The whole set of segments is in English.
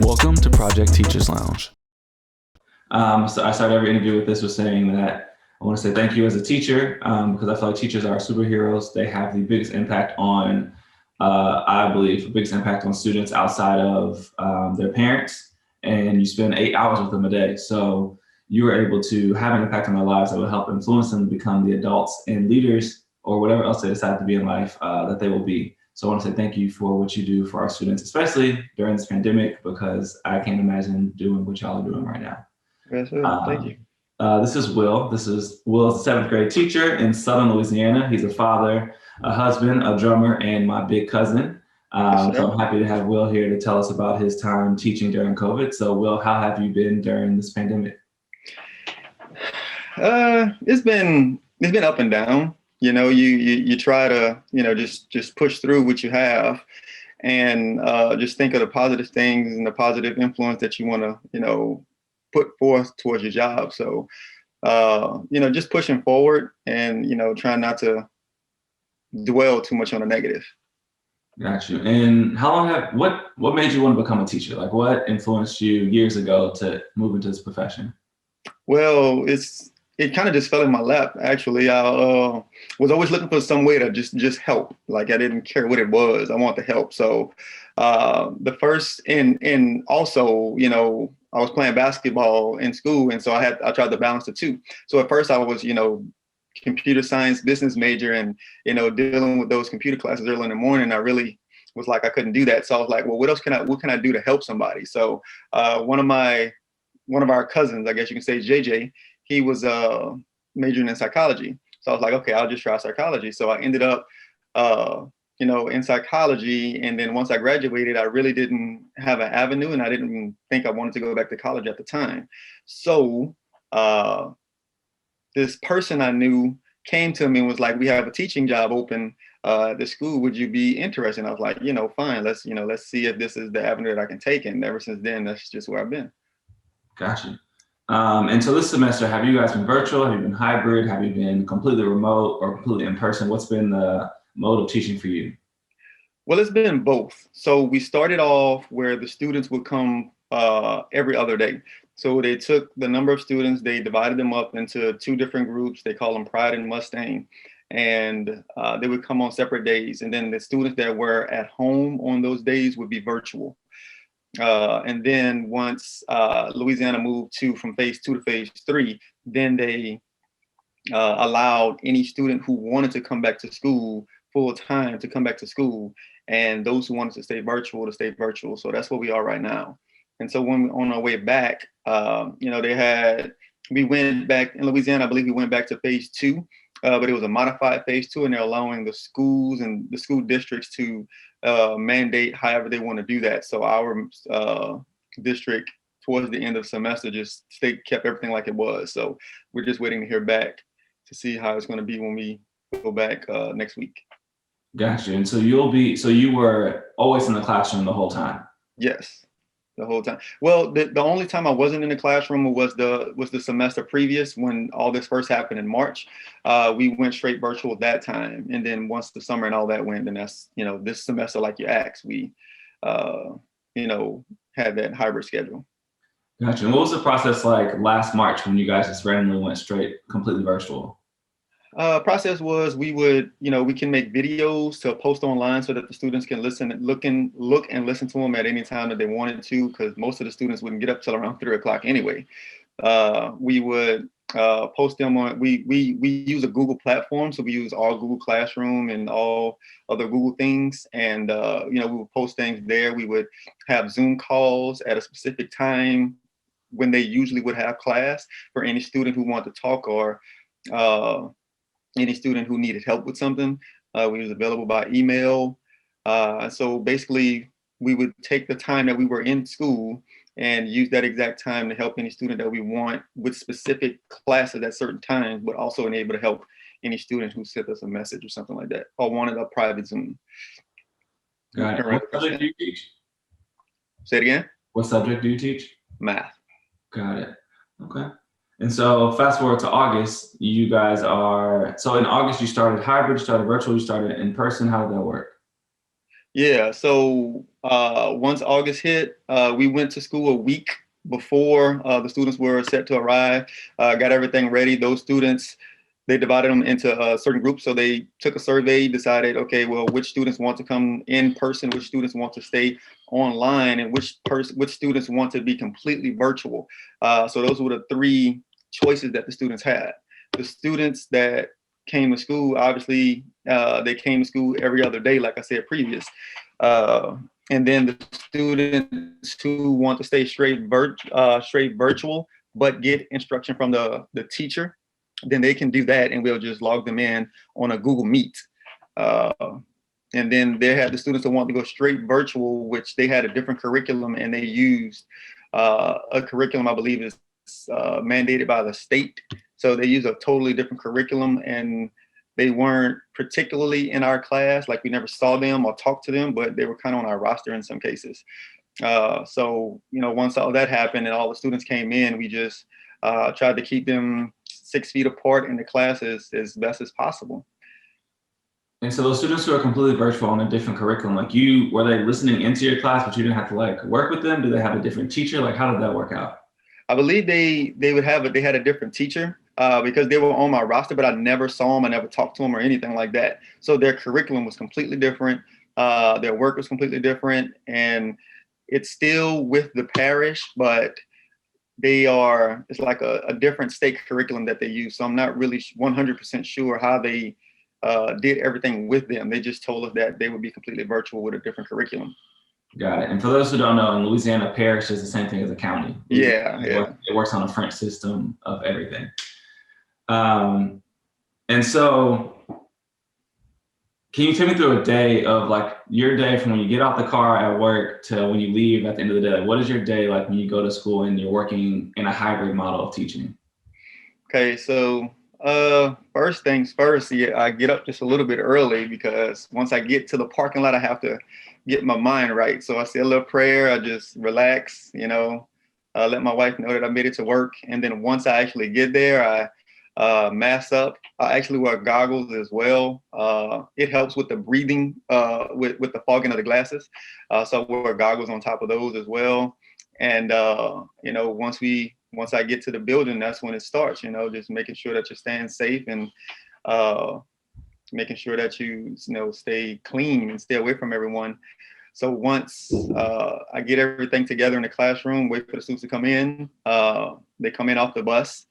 Welcome to Project Teachers Lounge. So I started every interview with this with saying that I want to say thank you as a teacher because I feel like teachers are superheroes. They have the biggest impact on, I believe, the biggest impact on students outside of their parents. And you spend 8 hours with them a day. So you are able to have an impact on their lives that will help influence them to become the adults and leaders or whatever else they decide to be in life that they will be. So I want to say thank you for what you do for our students, especially during this pandemic, because I can't imagine doing what y'all are doing right now. Yes, sir. Thank you. This is Will. Will's a seventh grade teacher in Southern Louisiana. He's a father, a husband, a drummer, and my big cousin. So I'm happy to have Will here to tell us about his time teaching during COVID. So Will, how have you been during this pandemic? It's been up and down. You know, you try to, just push through what you have and just think of the positive things and the positive influence that you want to, put forth towards your job. So, just pushing forward and, trying not to dwell too much on the negative. Got you. And how long what made you want to become a teacher? Like what influenced you years ago to move into this profession? Well, it kind of just fell in my lap, actually. I was always looking for some way to just help. Like I didn't care what it was. I want to help. So the first and also, I was playing basketball in school. And so I tried to balance the two. So at first I was, computer science business major and, dealing with those computer classes early in the morning. I really was like, I couldn't do that. So I was like, well, what can I do to help somebody? So one of our cousins, I guess you can say, JJ, he was majoring in psychology. So I was like, okay, I'll just try psychology. So I ended up, in psychology. And then once I graduated, I really didn't have an avenue and I didn't think I wanted to go back to college at the time. So this person I knew came to me and was like, we have a teaching job open at the school. Would you be interested? And I was like, fine, let's see if this is the avenue that I can take. And ever since then, that's just where I've been. Gotcha. And so this semester, have you guys been virtual? Have you been hybrid? Have you been completely remote or completely in person? What's been the mode of teaching for you? Well, it's been both. So we started off where the students would come every other day. So they took the number of students, they divided them up into two different groups. They call them Pride and Mustang. And they would come on separate days. And then the students that were at home on those days would be virtual. And then once Louisiana moved from phase 2 to phase 3, then they allowed any student who wanted to come back to school full time to come back to school, and those who wanted to stay virtual to stay virtual. So that's where we are right now. And so when on our way back, we went back in Louisiana. I believe we went back to phase 2, but it was a modified phase 2, and they're allowing the schools and the school districts to mandate however they want to do that. So our district towards the end of the semester just kept everything like it was. So we're just waiting to hear back to see how it's going to be when we go back next week. Gotcha. And so you were always in the classroom the whole time? Yes, the whole time. Well, the only time I wasn't in the classroom was the semester previous when all this first happened in March. We went straight virtual that time. And then once the summer and all that went, then that's, this semester, like you asked, we, had that hybrid schedule. Gotcha. And what was the process like last March when you guys just randomly went straight completely virtual? Process was we can make videos to post online so that the students can look and listen to them at any time that they wanted to, because most of the students wouldn't get up till around 3 o'clock anyway. We would post them on, we use a Google platform. So we use all Google Classroom and all other Google things. And, we would post things there. We would have Zoom calls at a specific time when they usually would have class for any student who wanted to talk or any student who needed help with something. We was available by email. So basically, we would take the time that we were in school and use that exact time to help any student that we want with specific classes at certain times, but also enable to help any student who sent us a message or something like that, or wanted a private Zoom. Got it. What subject do you teach? Say it again? What subject do you teach? Math. Got it. Okay. And so fast forward to August, you guys are, so in August you started hybrid, you started virtual, you started in person. How did that work? Yeah, so once August hit, we went to school a week before the students were set to arrive, got everything ready. Those students, they divided them into certain groups. So they took a survey, decided, okay, well, which students want to come in person, which students want to stay online, and which students want to be completely virtual. So those were the three choices that the students had. The students that came to school, obviously, they came to school every other day, like I said previous. And then the students who want to stay straight virtual, but get instruction from the teacher, then they can do that, and we'll just log them in on a Google Meet. And then they had the students that want to go straight virtual, which they had a different curriculum, and they used a curriculum, I believe is mandated by the state. So they use a totally different curriculum, and they weren't particularly in our class. Like, we never saw them or talked to them, but they were kind of on our roster in some cases. So, once all that happened and all the students came in, we just tried to keep them 6 feet apart in the classes as best as possible. And so those students who are completely virtual on a different curriculum, like were they listening into your class, but you didn't have to work with them? Do they have a different teacher? How did that work out? I believe they had a different teacher because they were on my roster, but I never saw them. I never talked to them or anything like that. So their curriculum was completely different. Their work was completely different, and it's still with the parish, but it's like a different state curriculum that they use. So I'm not really 100% sure how they did everything with them. They just told us that they would be completely virtual with a different curriculum. Got it. And for those who don't know, in Louisiana, parish is the same thing as a county. Yeah. It works on a French system of everything. And so can you take me through a day of your day from when you get off the car at work to when you leave at the end of the day? What is your day like when you go to school and you're working in a hybrid model of teaching? Okay, so first things first, I get up just a little bit early because once I get to the parking lot, I have to get my mind right. So I say a little prayer, I just relax, let my wife know that I made it to work. And then once I actually get there, I mask up. I actually wear goggles as well. It helps with the breathing, with the fogging of the glasses. So I wear goggles on top of those as well. And, once I get to the building, that's when it starts, just making sure that you're staying safe and making sure that you stay clean and stay away from everyone. So once I get everything together in the classroom, wait for the students to come in, they come in off the bus.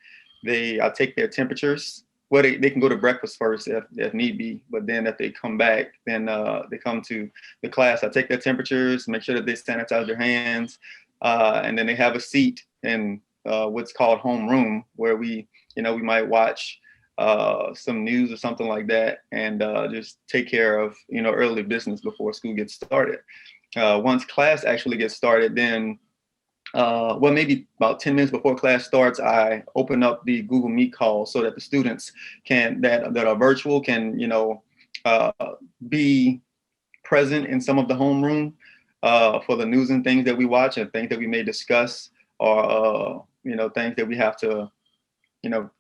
I take their temperatures. Well, they can go to breakfast first if need be, but then if they come back, then they come to the class. I take their temperatures, make sure that they sanitize their hands, and then they have a seat in what's called homeroom, where we might watch some news or something like that, and just take care of early business before school gets started. Once class actually gets started, then maybe about 10 minutes before class starts, I open up the Google Meet call so that the students that are virtual can be present in some of the homeroom for the news and things that we watch and things that we may discuss, or things that we have to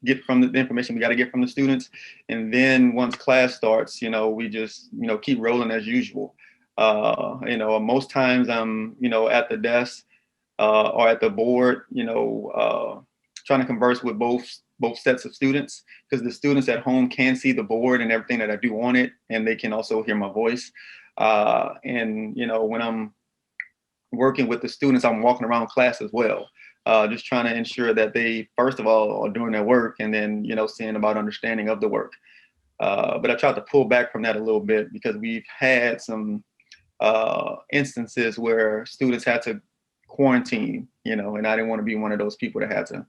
get from the information we got to get from the students. And then once class starts, we just keep rolling as usual. Most times I'm at the desk or at the board, trying to converse with both sets of students, because the students at home can see the board and everything that I do on it, and they can also hear my voice. And when I'm working with the students, I'm walking around class as well, just trying to ensure that they, first of all, are doing their work, and then seeing about understanding of the work. But I tried to pull back from that a little bit, because we've had some instances where students had to quarantine, and I didn't want to be one of those people that had to,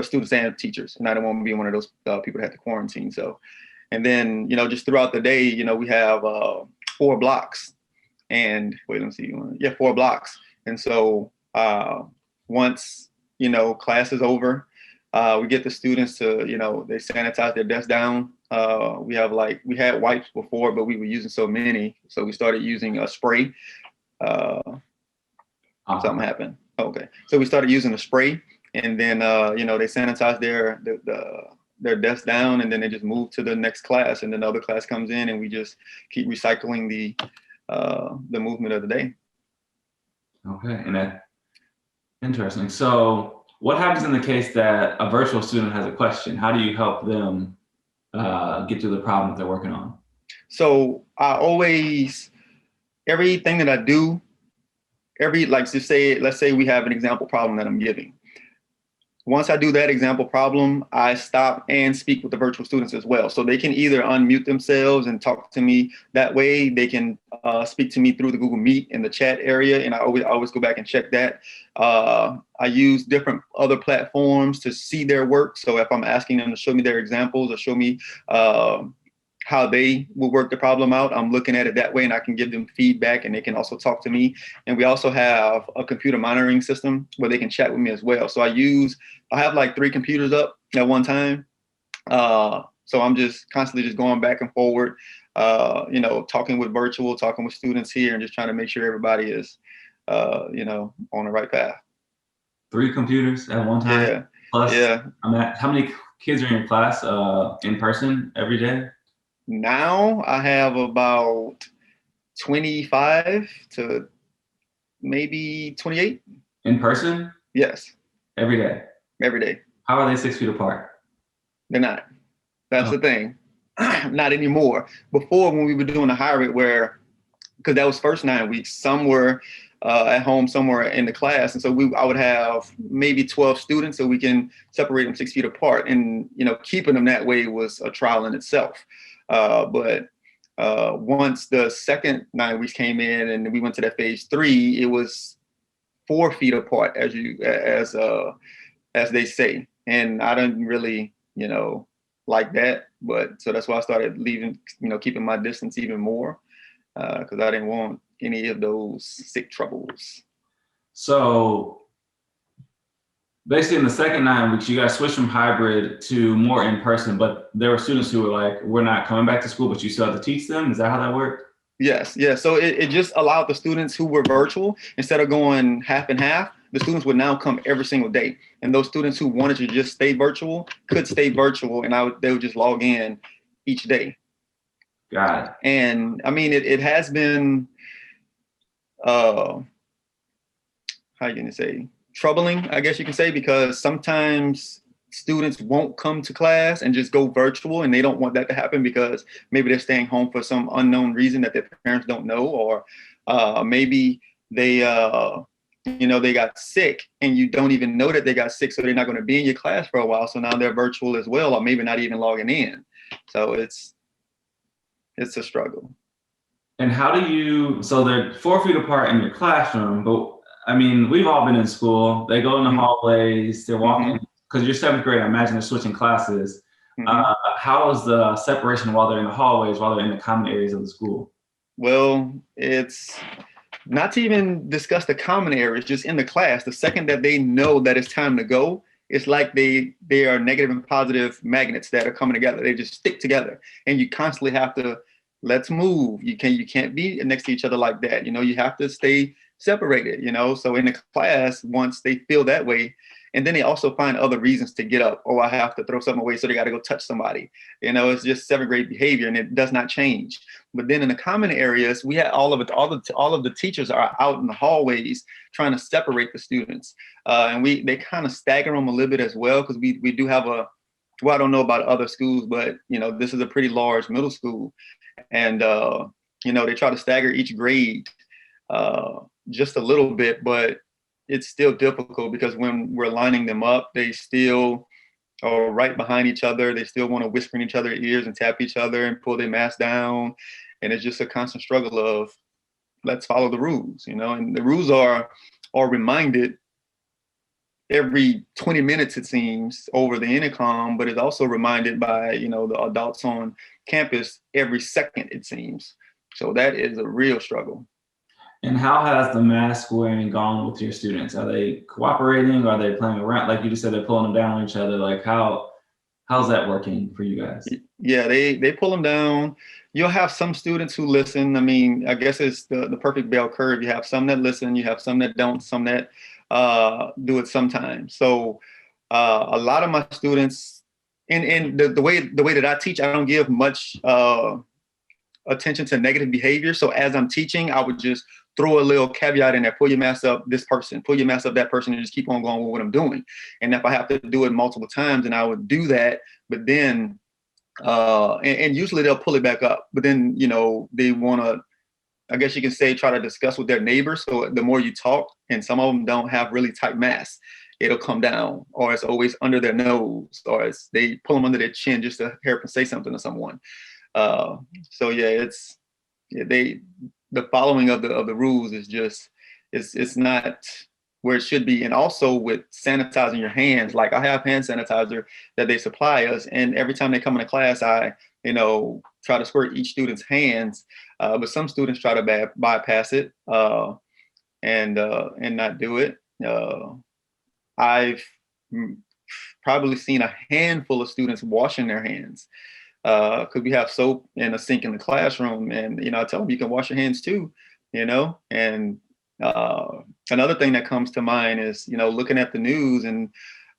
students and teachers, and I didn't want to be one of those people that had to quarantine. So, and then, just throughout the day, we have 4 blocks, and 4 blocks. And so once, class is over, we get the students to, they sanitize their desks down. We had wipes before, but we were using so many, so we started using a spray. Something happened. Okay. So we started using a spray, and then they sanitize their desks down, and then they just move to the next class, and then the other class comes in, and we just keep recycling the movement of the day. Okay, and that interesting. So what happens in the case that a virtual student has a question? How do you help them get through the problem that they're working on? So everything that I do, let's say we have an example problem that I'm giving. Once I do that example problem, I stop and speak with the virtual students as well. So they can either unmute themselves and talk to me that way. They can speak to me through the Google Meet in the chat area. And I always go back and check that. I use different other platforms to see their work. So if I'm asking them to show me their examples or show me how they will work the problem out, I'm looking at it that way, and I can give them feedback, and they can also talk to me. And we also have a computer monitoring system where they can chat with me as well. So I have like 3 computers up at one time. So I'm just constantly just going back and forward, talking with students here, and just trying to make sure everybody is, on the right path. 3 computers at one time? Yeah. Plus, yeah. How many kids are in your class in person every day? Now I have about 25 to maybe 28. In person? Yes. Every day? Every day. How are they 6 feet apart? They're not. That's the thing. Not anymore. Before, when we were doing the hybrid, because that was first 9 weeks, some were at home, somewhere in the class. And so I would have maybe 12 students, so we can separate them 6 feet apart. And, keeping them that way was a trial in itself. But once the second 9 weeks came in and we went to that phase 3, it was 4 feet apart, as they say. And I didn't really, like that. But so that's why I started keeping my distance even more, because I didn't want any of those sick troubles. So basically, in the second 9 weeks, you guys switched from hybrid to more in person, but there were students who were like, we're not coming back to school, but you still have to teach them. Is that how that worked? Yes. Yeah. So it just allowed the students who were virtual, instead of going half and half, the students would now come every single day. And those students who wanted to just stay virtual could stay virtual, and they would just log in each day. Got it. And I mean, it has been, how are you going to say? Troubling, I guess you can say, because sometimes students won't come to class and just go virtual, and they don't want that to happen because maybe they're staying home for some unknown reason that their parents don't know, or maybe they got sick and you don't even know that they got sick, so they're not going to be in your class for a while, so now they're virtual as well, or maybe not even logging in. So it's a struggle. And so they're 4 feet apart in your classroom, but I mean, we've all been in school. They go in the hallways, they're walking, because you're 7th grade, I imagine they're switching classes. How is the separation while they're in the hallways, while they're in the common areas of the school? Well, it's not to even discuss the common areas, just in the class. The second that they know that it's time to go, it's like they are negative and positive magnets that are coming together. They just stick together, and you constantly have to, let's move. You can't be next to each other like that. You have to stay separated, so in the class, once they feel that way, and then they also find other reasons to get up. Oh, I have to throw something away, so they got to go touch somebody. It's just 7th grade behavior, and it does not change. But then in the common areas, we have all of the teachers are out in the hallways trying to separate the students, and they kind of stagger them a little bit as well, because we do have I don't know about other schools, but this is a pretty large middle school, and they try to stagger each grade just a little bit, but it's still difficult, because when we're lining them up, they still are right behind each other. They still want to whisper in each other's ears and tap each other and pull their masks down. And it's just a constant struggle of, let's follow the rules, and the rules are reminded every 20 minutes, it seems, over the intercom, but it's also reminded by, the adults on campus every second, it seems. So that is a real struggle. And how has the mask wearing gone with your students? Are they cooperating? Are they playing around? Like you just said, they're pulling them down on each other. Like how's that working for you guys? Yeah, they pull them down. You'll have some students who listen. I mean, I guess it's the perfect bell curve. You have some that listen, you have some that don't, some that do it sometimes. So a lot of my students, and the way that I teach, I don't give much attention to negative behavior. So as I'm teaching, I would just throw a little caveat in there: pull your mask up this person, pull your mask up that person, and just keep on going with what I'm doing. And if I have to do it multiple times, then I would do that. But then, and usually they'll pull it back up. But then, you know, they want to, I guess you can say, try to discuss with their neighbors. So the more you talk, and some of them don't have really tight masks, it'll come down, or it's always under their nose, or it's, they pull them under their chin just to hear them say something to someone. So yeah, it's, yeah, the following of the rules is just, it's not where it should be. And also with sanitizing your hands, like I have hand sanitizer that they supply us, and every time they come into class, I, you know, try to squirt each student's hands. But some students try to bypass it and not do it. I've probably seen a handful of students washing their hands, because we have soap and a sink in the classroom, and you know, I tell them you can wash your hands too, you know. And another thing that comes to mind is, you know, looking at the news, and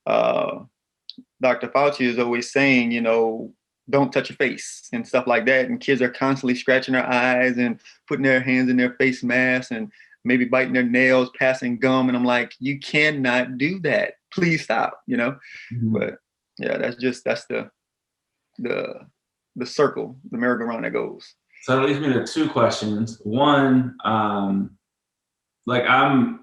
Dr. Fauci is always saying, you know, don't touch your face and stuff like that. And kids are constantly scratching their eyes and putting their hands in their face masks and maybe biting their nails, passing gum. And I'm like, you cannot do that. Please stop, you know. Mm-hmm. But yeah, that's the circle, the merry-go-round that goes. So that leads me to two questions. One, like I don't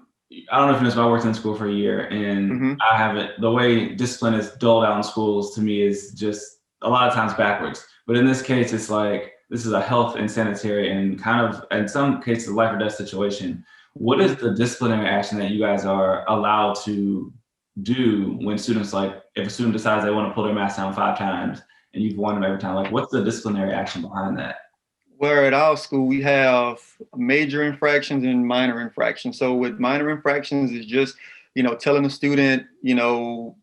know if you know, but I worked in school for a year, and mm-hmm. I haven't, the way discipline is doled out in schools to me is just a lot of times backwards. But in this case, it's like, this is a health and sanitary and kind of, in some cases, life or death situation. What is the disciplinary action that you guys are allowed to do when students, like, if a student decides they want to pull their mask down 5 times and you've warned them every time, like, what's the disciplinary action behind that? Where at our school, we have major infractions and minor infractions. So with minor infractions, it's just, you know, telling the student, you know,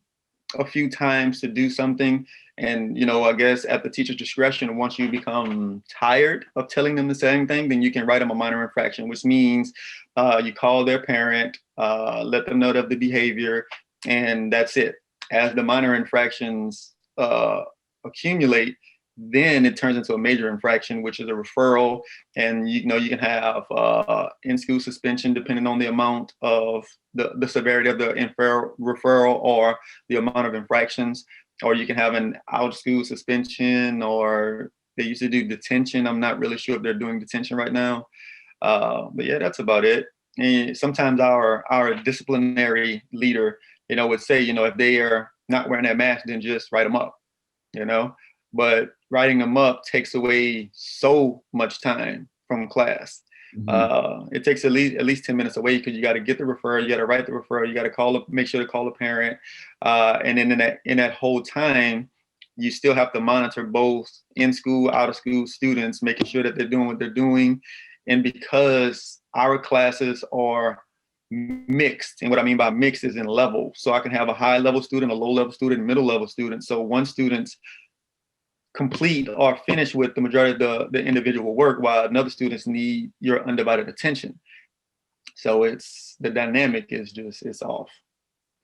a few times to do something. And, you know, I guess at the teacher's discretion, once you become tired of telling them the same thing, then you can write them a minor infraction, which means you call their parent, let them know of the behavior, and that's it. As the minor infractions accumulate, then it turns into a major infraction, which is a referral. And, you know, you can have in-school suspension depending on the amount of the severity of the referral or the amount of infractions. Or you can have an out-school suspension, or they used to do detention. I'm not really sure if they're doing detention right now. But yeah, that's about it. And sometimes our disciplinary leader, you know, would say, you know, if they are not wearing that mask, then just write them up, you know. But writing them up takes away so much time from class. Mm-hmm. It takes at least 10 minutes away, because you got to get the referral, you got to write the referral, you got to make sure to call the parent. And then in that whole time, you still have to monitor both in school, out of school students, making sure that they're doing what they're doing. And because our classes are mixed, and what I mean by mixed is in level. So I can have a high level student, a low level student, a middle level student. So one student's complete or finish with the majority of the individual work, while another students need your undivided attention. So it's, the dynamic is just, it's off.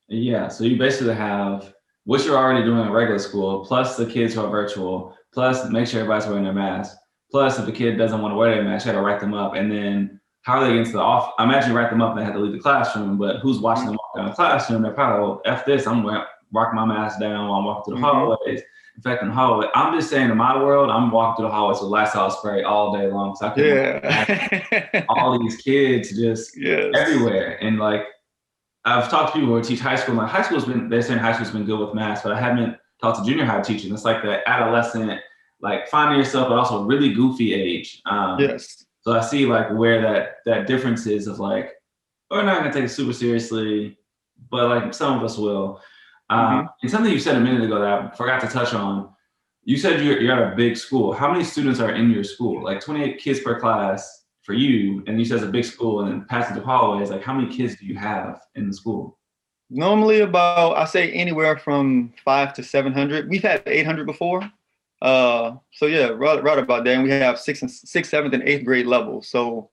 Yeah, so you basically have what you're already doing in regular school, plus the kids who are virtual, plus make sure everybody's wearing their mask, plus if the kid doesn't want to wear their mask, you got to write them up. And then how are they getting to the off? I imagine you write them up and they have to leave the classroom, but who's watching them walk down the classroom? They're probably, well, F this, I'm rocking my mask down while I'm walking through the hallways. In fact, in the hallway, I'm just saying, in my world, I'm walking through the hallways with Lysol spray all day long. So I can all these kids just everywhere. And like, I've talked to people who teach high school. Like, high school's been, they're saying high school's been good with masks, but I haven't talked to junior high teachers. It's like the adolescent, like finding yourself, but also really goofy age. So I see like where that difference is of like, we're not gonna take it super seriously, but like some of us will. And something you said a minute ago that I forgot to touch on, you said you're at a big school. How many students are in your school? Like 28 kids per class for you, and you said it's a big school, and then passing through hallways, like how many kids do you have in the school? Normally about, I say anywhere from 500 to 700. We've had 800 before. So yeah, right about there. And we have 6th, 7th, and 8th grade levels. So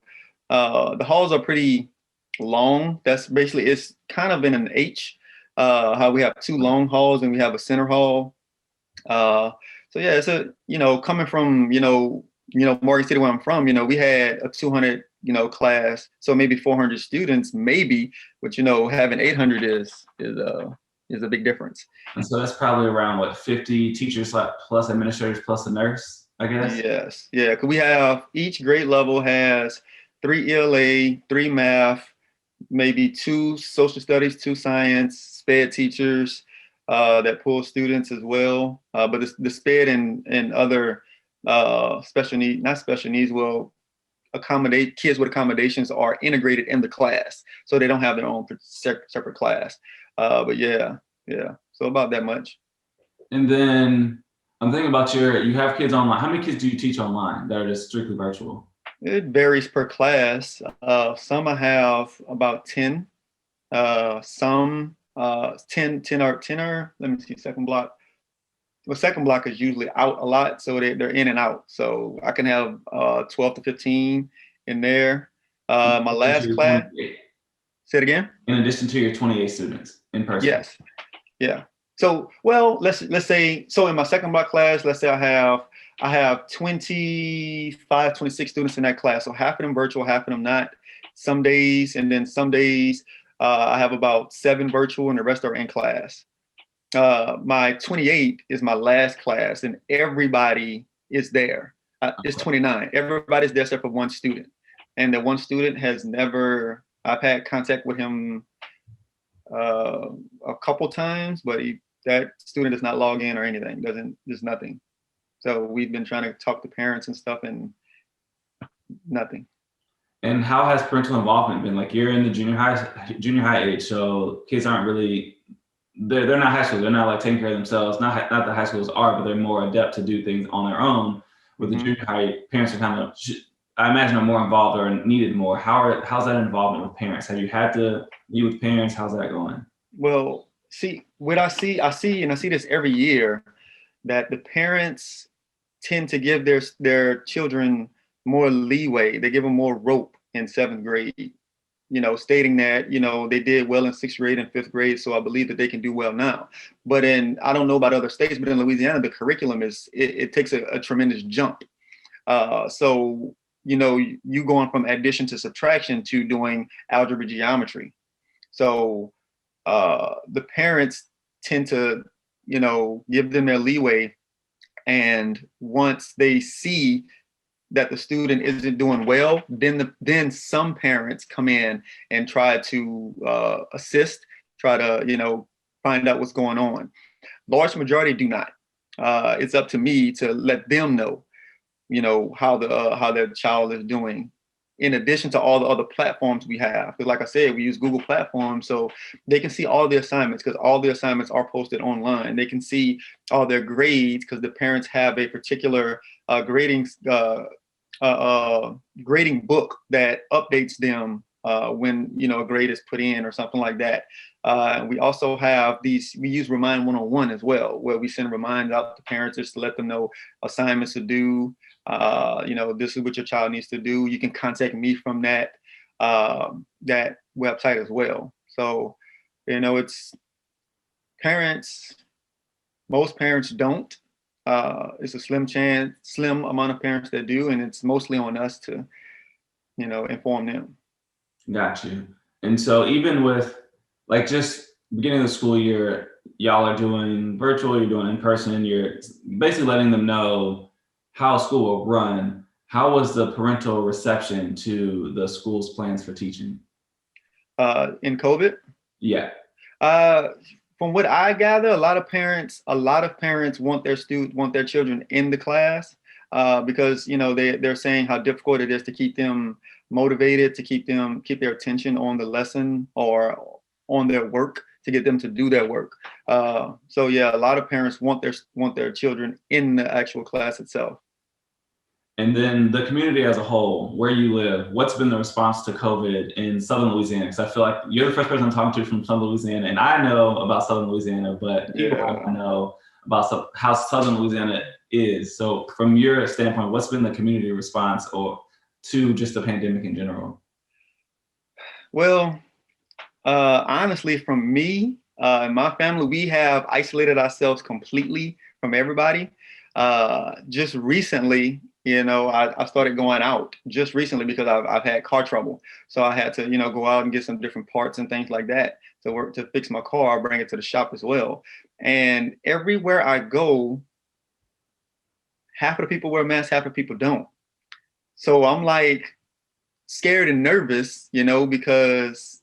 the halls are pretty long. That's basically, it's kind of in an H, how we have two long halls and we have a center hall. So yeah, it's a, coming from, Morgan City where I'm from, we had a 200, class. So maybe 400 students, maybe, but having 800 is a big difference. And so that's probably around what, 50 teachers plus administrators plus a nurse, I guess? Yes. Yeah. Cause we have, each grade level has 3 ELA, 3 math, maybe 2 social studies, 2 science, SPED teachers that pull students as well. But the SPED and other special need, not special needs, will accommodate kids with accommodations are integrated in the class. So they don't have their own separate class. But yeah. So about that much. And then I'm thinking about you have kids online. How many kids do you teach online that are just strictly virtual? It varies per class. Some I have about 10. Some 10 are, let me see, second block. Well, second block is usually out a lot, so they're in and out. So I can have 12 to 15 in there. My last class, say it again? In addition to your 28 students in person? Yes, yeah. So, well, let's say, so in my second block class, let's say I have 25, 26 students in that class. So half of them virtual, half of them not. Some days, and then some days I have about 7 virtual and the rest are in class. My 28 is my last class and everybody is there. It's 29. Everybody's there except for one student. And the one student I've had contact with him a couple times, but that student does not log in or anything, there's nothing. So we've been trying to talk to parents and stuff and nothing. And how has parental involvement been? Like, you're in the junior high age, so kids aren't really, they're not high school. They're not like taking care of themselves. Not that high schools are, but they're more adept to do things on their own. With the junior high, parents are kind of, I imagine, are more involved or needed more. How's that involvement with parents? Have you had to meet with parents? How's that going? Well, see, what I see this every year, that the parents tend to give their children more leeway. They give them more rope in 7th grade, stating that, they did well in 6th grade and 5th grade. So I believe that they can do well now. But I don't know about other states, but in Louisiana, the curriculum it takes a tremendous jump. So, you going from addition to subtraction to doing algebra geometry. So the parents tend to, give them their leeway. And once they see that the student isn't doing well, then some parents come in and try to assist, try to, find out what's going on. Large majority do not. It's up to me to let them know, how their child is doing, in addition to all the other platforms we have. Because like I said, we use Google platforms, so they can see all the assignments, because all the assignments are posted online. They can see all their grades because the parents have a particular grading book that updates them when a grade is put in or something like that. We also have we use Remind 101 as well, where we send reminds out to parents just to let them know assignments to do. This is what your child needs to do. You can contact me from that website as well. So, it's parents. Most parents don't. It's a slim amount of parents that do, and it's mostly on us to, inform them. Got you. And so even with like just beginning of the school year, y'all are doing virtual, you're doing in person, you're basically letting them know how school will run. How was the parental reception to the school's plans for teaching? In COVID? Yeah. From what I gather, a lot of parents want their children in the class because they're saying how difficult it is to keep them motivated, to keep their attention on the lesson or on their work, to get them to do their work. So yeah, a lot of parents want their children in the actual class itself. And then the community as a whole, where you live, what's been the response to COVID in Southern Louisiana? Because I feel like you're the first person I'm talking to from Southern Louisiana, and I know about Southern Louisiana, but people don't know about how Southern Louisiana is. So from your standpoint, what's been the community response to just the pandemic in general? Well, honestly, from me and my family, we have isolated ourselves completely from everybody. Just recently, I started going out just recently because I've had car trouble. So I had to, go out and get some different parts and things like that to work to fix my car, bring it to the shop as well. And everywhere I go, half of the people wear masks, half of the people don't. So I'm like scared and nervous, because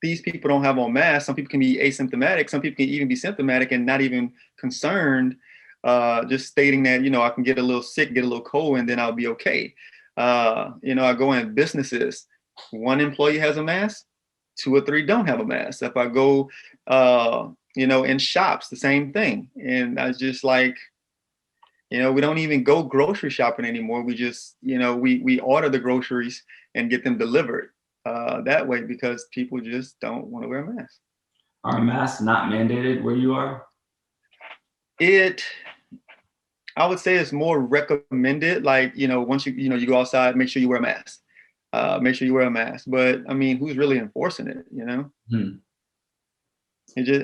these people don't have on masks. Some people can be asymptomatic. Some people can even be symptomatic and not even concerned, just stating that, I can get a little sick, get a little cold, and then I'll be okay. I go in businesses, one employee has a mask, two or three don't have a mask. If I go, in shops, the same thing. And I just like, we don't even go grocery shopping anymore. We just, we order the groceries and get them delivered that way because people just don't want to wear a mask. Are masks not mandated where you are? I would say it's more recommended. Like, once you go outside, make sure you wear a mask. Make sure you wear a mask. But I mean, who's really enforcing it?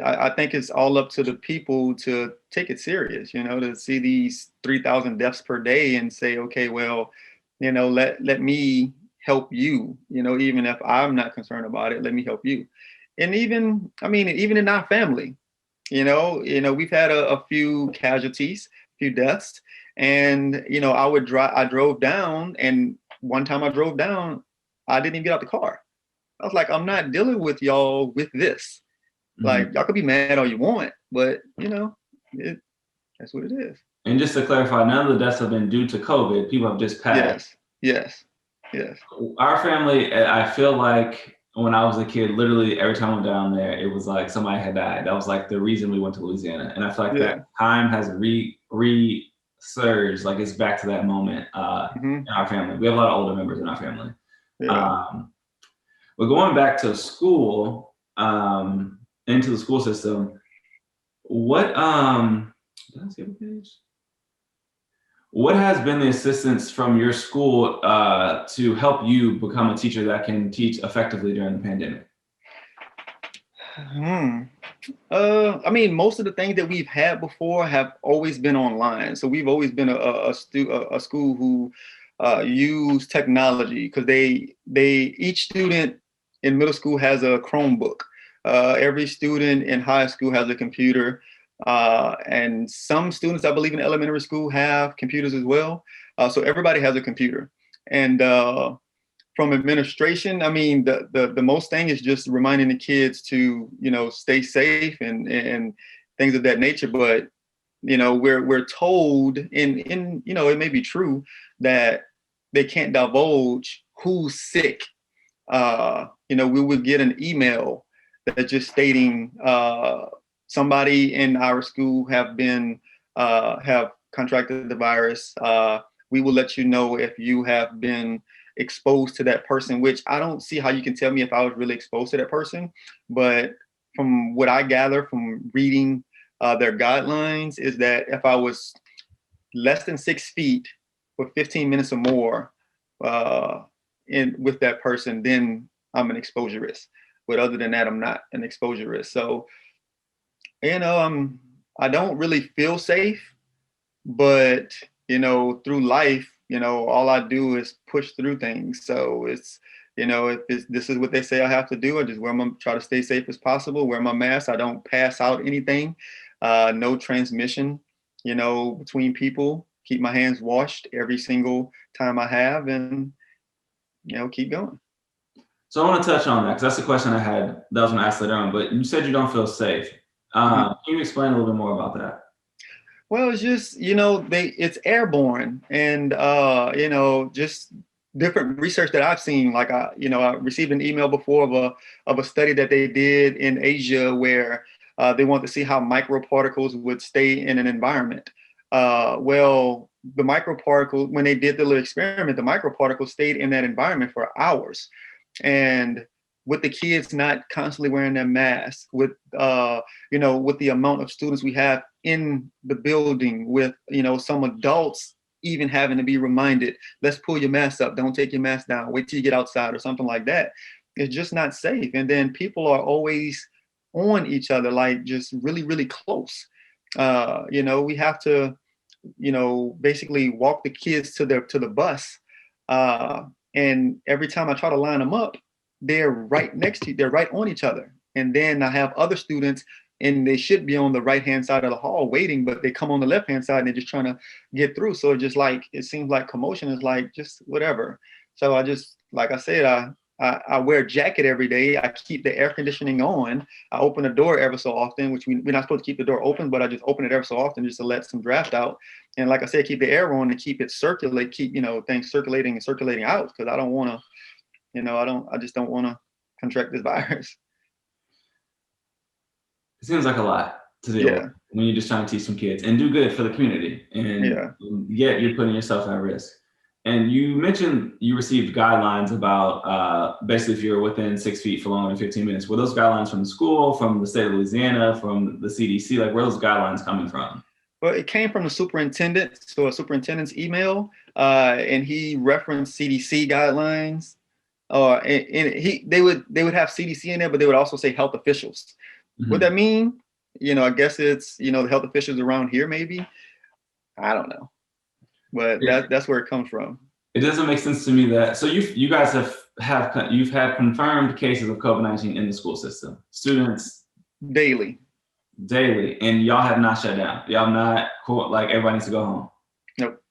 I think it's all up to the people to take it serious, to see these 3,000 deaths per day and say, okay, well, let me help you, even if I'm not concerned about it, let me help you. And even in our family, we've had a few casualties, a few deaths. And, I drove down, and one time I drove down, I didn't even get out the car. I was like, I'm not dealing with y'all with this. Like, y'all could be mad all you want, but that's what it is. And just to clarify, none of the deaths have been due to COVID. People have just passed. Yes. Our family, I feel like when I was a kid, literally every time I went down there, it was like somebody had died. That was like the reason we went to Louisiana. And I feel like that time has resurged, like it's back to that moment in our family. We have a lot of older members in our family. Yeah. But going back to school, into the school system, what did I skip a page? What has been the assistance from your school to help you become a teacher that can teach effectively during the pandemic? Most of the things that we've had before have always been online. So we've always been a school who use technology because each student in middle school has a Chromebook. Every student in high school has a computer. And some students, I believe, in elementary school have computers as well. So everybody has a computer. And from administration, the most thing is just reminding the kids to, stay safe and things of that nature. But, we're told, and it may be true, that they can't divulge who's sick. We would get an email that's just stating somebody in our school have contracted the virus. We will let you know if you have been exposed to that person, which I don't see how you can tell me if I was really exposed to that person. But from what I gather from reading their guidelines is that if I was less than 6 feet for 15 minutes or more with that person, then I'm an exposure risk. But other than that, I'm not an exposure risk. So, I don't really feel safe, but, through life, all I do is push through things. So it's, if this is what they say I have to do, I just try to stay safe as possible, wear my mask. I don't pass out anything, no transmission, between people, keep my hands washed every single time I have, and, keep going. So I want to touch on that because that's the question I had. That was going to ask later on, but you said you don't feel safe. Can you explain a little bit more about that? Well, it's just, it's airborne, and, just different research that I've seen. Like, I received an email before of a study that they did in Asia where they want to see how microparticles would stay in an environment. Well, the microparticle, when they did the little experiment, the microparticles stayed in that environment for hours. And with the kids not constantly wearing their masks, with the amount of students we have in the building, with some adults even having to be reminded, let's pull your mask up, don't take your mask down, wait till you get outside or something like that. it's just not safe. And then people are always on each other, like just really, really close. We have to, basically walk the kids to the bus. And every time I try to line them up, they're right on each other. And then I have other students and they should be on the right-hand side of the hall waiting, but they come on the left-hand side and they're just trying to get through. So it seems like commotion is like just whatever. So I just, like I said, I wear a jacket every day. I keep the air conditioning on. I open the door ever so often, which we're not supposed to keep the door open, but I just open it ever so often just to let some draft out. And like I said, keep the air on and keep it circulate, keep, things circulating and circulating out, because I don't want to, I just don't want to contract this virus. It seems like a lot to deal with when you're just trying to teach some kids and do good for the community. And yet you're putting yourself at risk. And you mentioned you received guidelines about basically if you're within 6 feet for longer than 15 minutes. Were those guidelines from the school, from the state of Louisiana, from the CDC? Like, where are those guidelines coming from? Well, it came from the superintendent, so a superintendent's email, and he referenced CDC guidelines. They would have CDC in there, but they would also say health officials. Mm-hmm. What that mean? I guess it's the health officials around here, maybe. I don't know. But that's where it comes from. It doesn't make sense to me that, so you guys you've had confirmed cases of COVID-19 in the school system, students daily, and y'all have not shut down. Y'all have not like everybody needs to go home. Nope.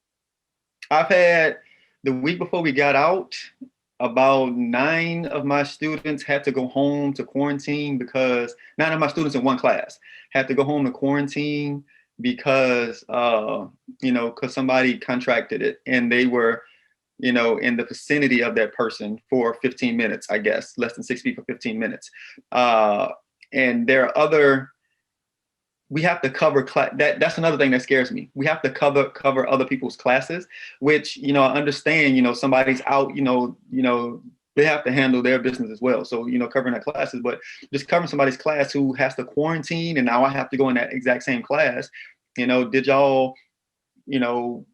I've had the week before we got out, about 9 of my students had to go home to quarantine because 9 of my students in one class had to go home to quarantine because somebody contracted it and they were, in the vicinity of that person for 15 minutes, I guess, less than 6 feet for 15 minutes. And there are we have to cover that's another thing that scares me. We have to cover other people's classes, which, I understand, somebody's out, they have to handle their business as well. So, covering their classes, but just covering somebody's class who has to quarantine and now I have to go in that exact same class. Did y'all,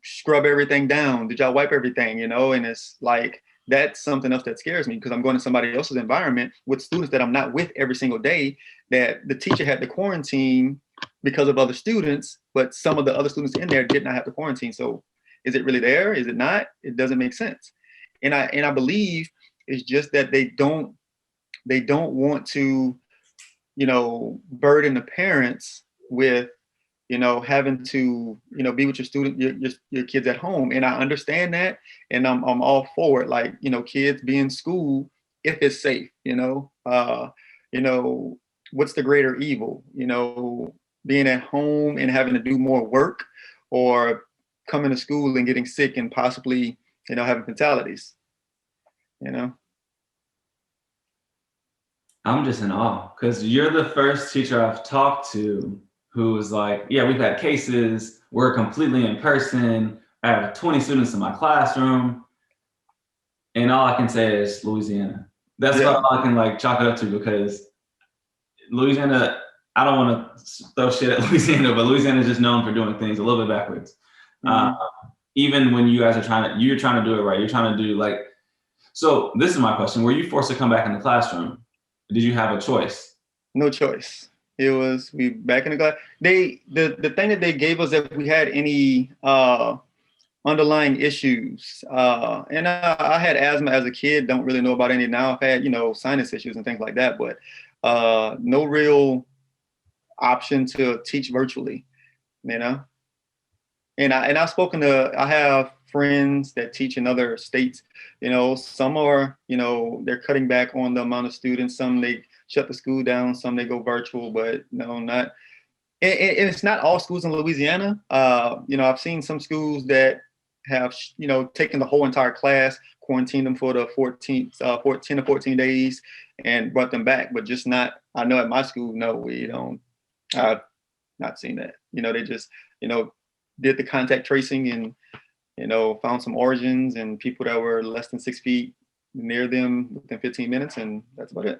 scrub everything down? Did y'all wipe everything, And it's like, that's something else that scares me because I'm going to somebody else's environment with students that I'm not with every single day, that the teacher had to quarantine because of other students, but some of the other students in there did not have to quarantine. So is it really there? Is it not? It doesn't make sense. And I believe it's just that they don't want to, burden the parents with, having to, be with your student, your kids at home. And I understand that. And I'm all for it. Like, kids be in school if it's safe, what's the greater evil, being at home and having to do more work or coming to school and getting sick and possibly, having fatalities, I'm just in awe because you're the first teacher I've talked to who was like, yeah, we've had cases, we're completely in person, I have 20 students in my classroom, and all I can say is Louisiana. That's what I can chalk it up to, because Louisiana, I don't want to throw shit at Louisiana, but Louisiana is just known for doing things a little bit backwards. Mm-hmm. Even when you guys are you're trying to do it right, you're trying to do so this is my question, were you forced to come back in the classroom? Did you have a choice? No choice. It was we back in the class. The thing that they gave us if we had any underlying issues, and I had asthma as a kid. Don't really know about any now. I've had sinus issues and things like that, but no real option to teach virtually. And I've spoken to. I have friends that teach in other states. Some are they're cutting back on the amount of students. Some they shut the school down, some they go virtual, but no, not. And it's not all schools in Louisiana. I've seen some schools that have, taken the whole entire class, quarantined them for the 10 to 14 days and brought them back, but just not, I know at my school, no, we don't, I've not seen that. They just, did the contact tracing and, found some origins and people that were less than 6 feet near them within 15 minutes, and that's about it.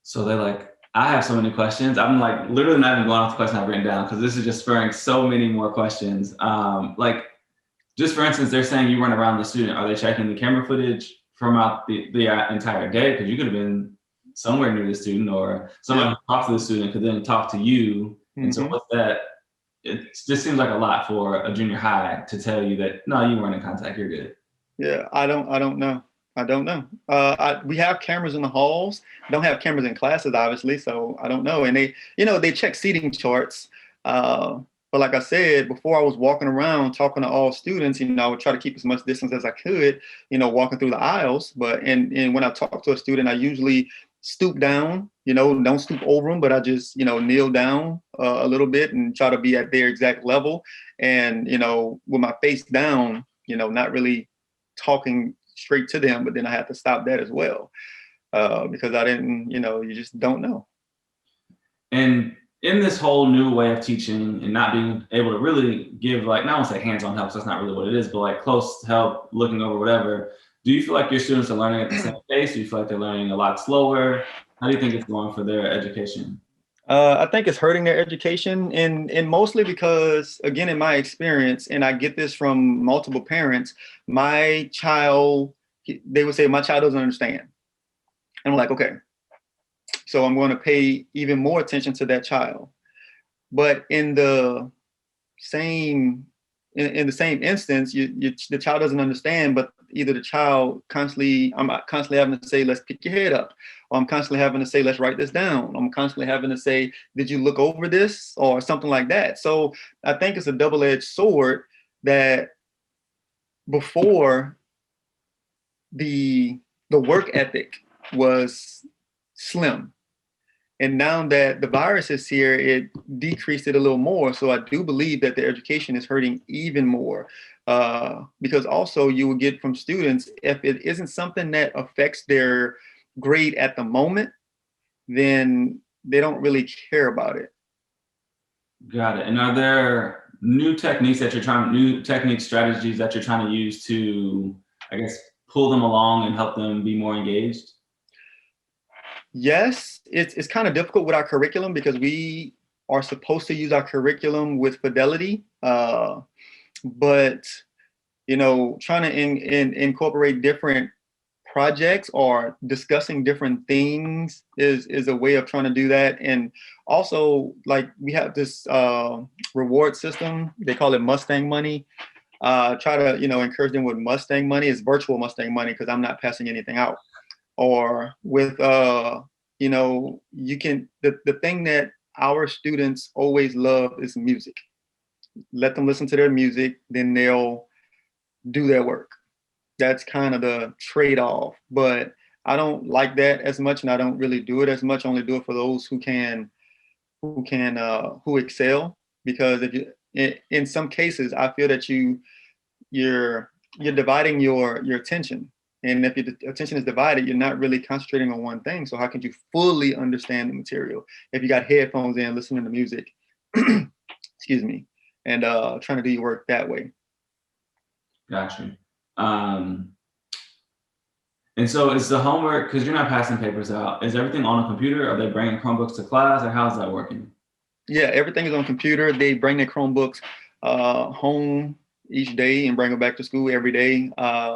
So they're I have so many questions. I'm literally not even going off the question I've written down because this is just spurring so many more questions. Just for instance, they're saying you weren't around the student. Are they checking the camera footage throughout the entire day, because you could have been somewhere near the student, or someone who talked to the student could then talk to you. And so with that, it just seems like a lot for a junior high to tell you that, no, you weren't in contact, you're good. Yeah, I don't know. We have cameras in the halls. Don't have cameras in classes, obviously. So I don't know. And they check seating charts. But like I said, before I was walking around talking to all students, I would try to keep as much distance as I could, walking through the aisles. But and when I talk to a student, I usually stoop down, don't stoop over them, but I just, kneel down a little bit and try to be at their exact level. And, with my face down, not really talking straight to them, but then I had to stop that as well because I didn't, you just don't know. And in this whole new way of teaching and not being able to really give, like, not want to say hands-on help, so that's not really what it is, but like close help, looking over whatever, do you feel like your students are learning at the same pace? Do you feel like they're learning a lot slower? How do you think it's going for their education? I think it's hurting their education, and mostly because, again, in my experience, and I get this from multiple parents, they would say, my child doesn't understand. And I'm like, okay, so I'm going to pay even more attention to that child. But in the same instance, the child doesn't understand, but either the child I'm constantly having to say, let's pick your head up. Or I'm constantly having to say, let's write this down. I'm constantly having to say, did you look over this? Or something like that. So I think it's a double-edged sword that before the work ethic was slim. And now that the virus is here, it decreased it a little more. So I do believe that the education is hurting even more because also you will get from students, if it isn't something that affects their grade at the moment, then they don't really care about it. Got it. And are there new techniques, strategies that you're trying to use to, I guess, pull them along and help them be more engaged? Yes, it's kind of difficult with our curriculum because we are supposed to use our curriculum with fidelity, but trying to incorporate different projects or discussing different things is a way of trying to do that. And also, like, we have this reward system. They call it Mustang money. Try to encourage them with Mustang money. It's virtual Mustang money because I'm not passing anything out. Or with you can the thing that our students always love is music. Let them listen to their music, then they'll do their work. That's kind of the trade-off. But I don't like that as much, and I don't really do it as much. I only do it for those who excel. Because in some cases, I feel that you're dividing your attention. And if your attention is divided, you're not really concentrating on one thing. So how can you fully understand the material if you got headphones in, listening to music, excuse me, and trying to do your work that way? Gotcha. And so is the homework, because you're not passing papers out, is everything on a computer? Are they bringing Chromebooks to class, or how's that working? Yeah, everything is on computer. They bring their Chromebooks home each day and bring them back to school every day.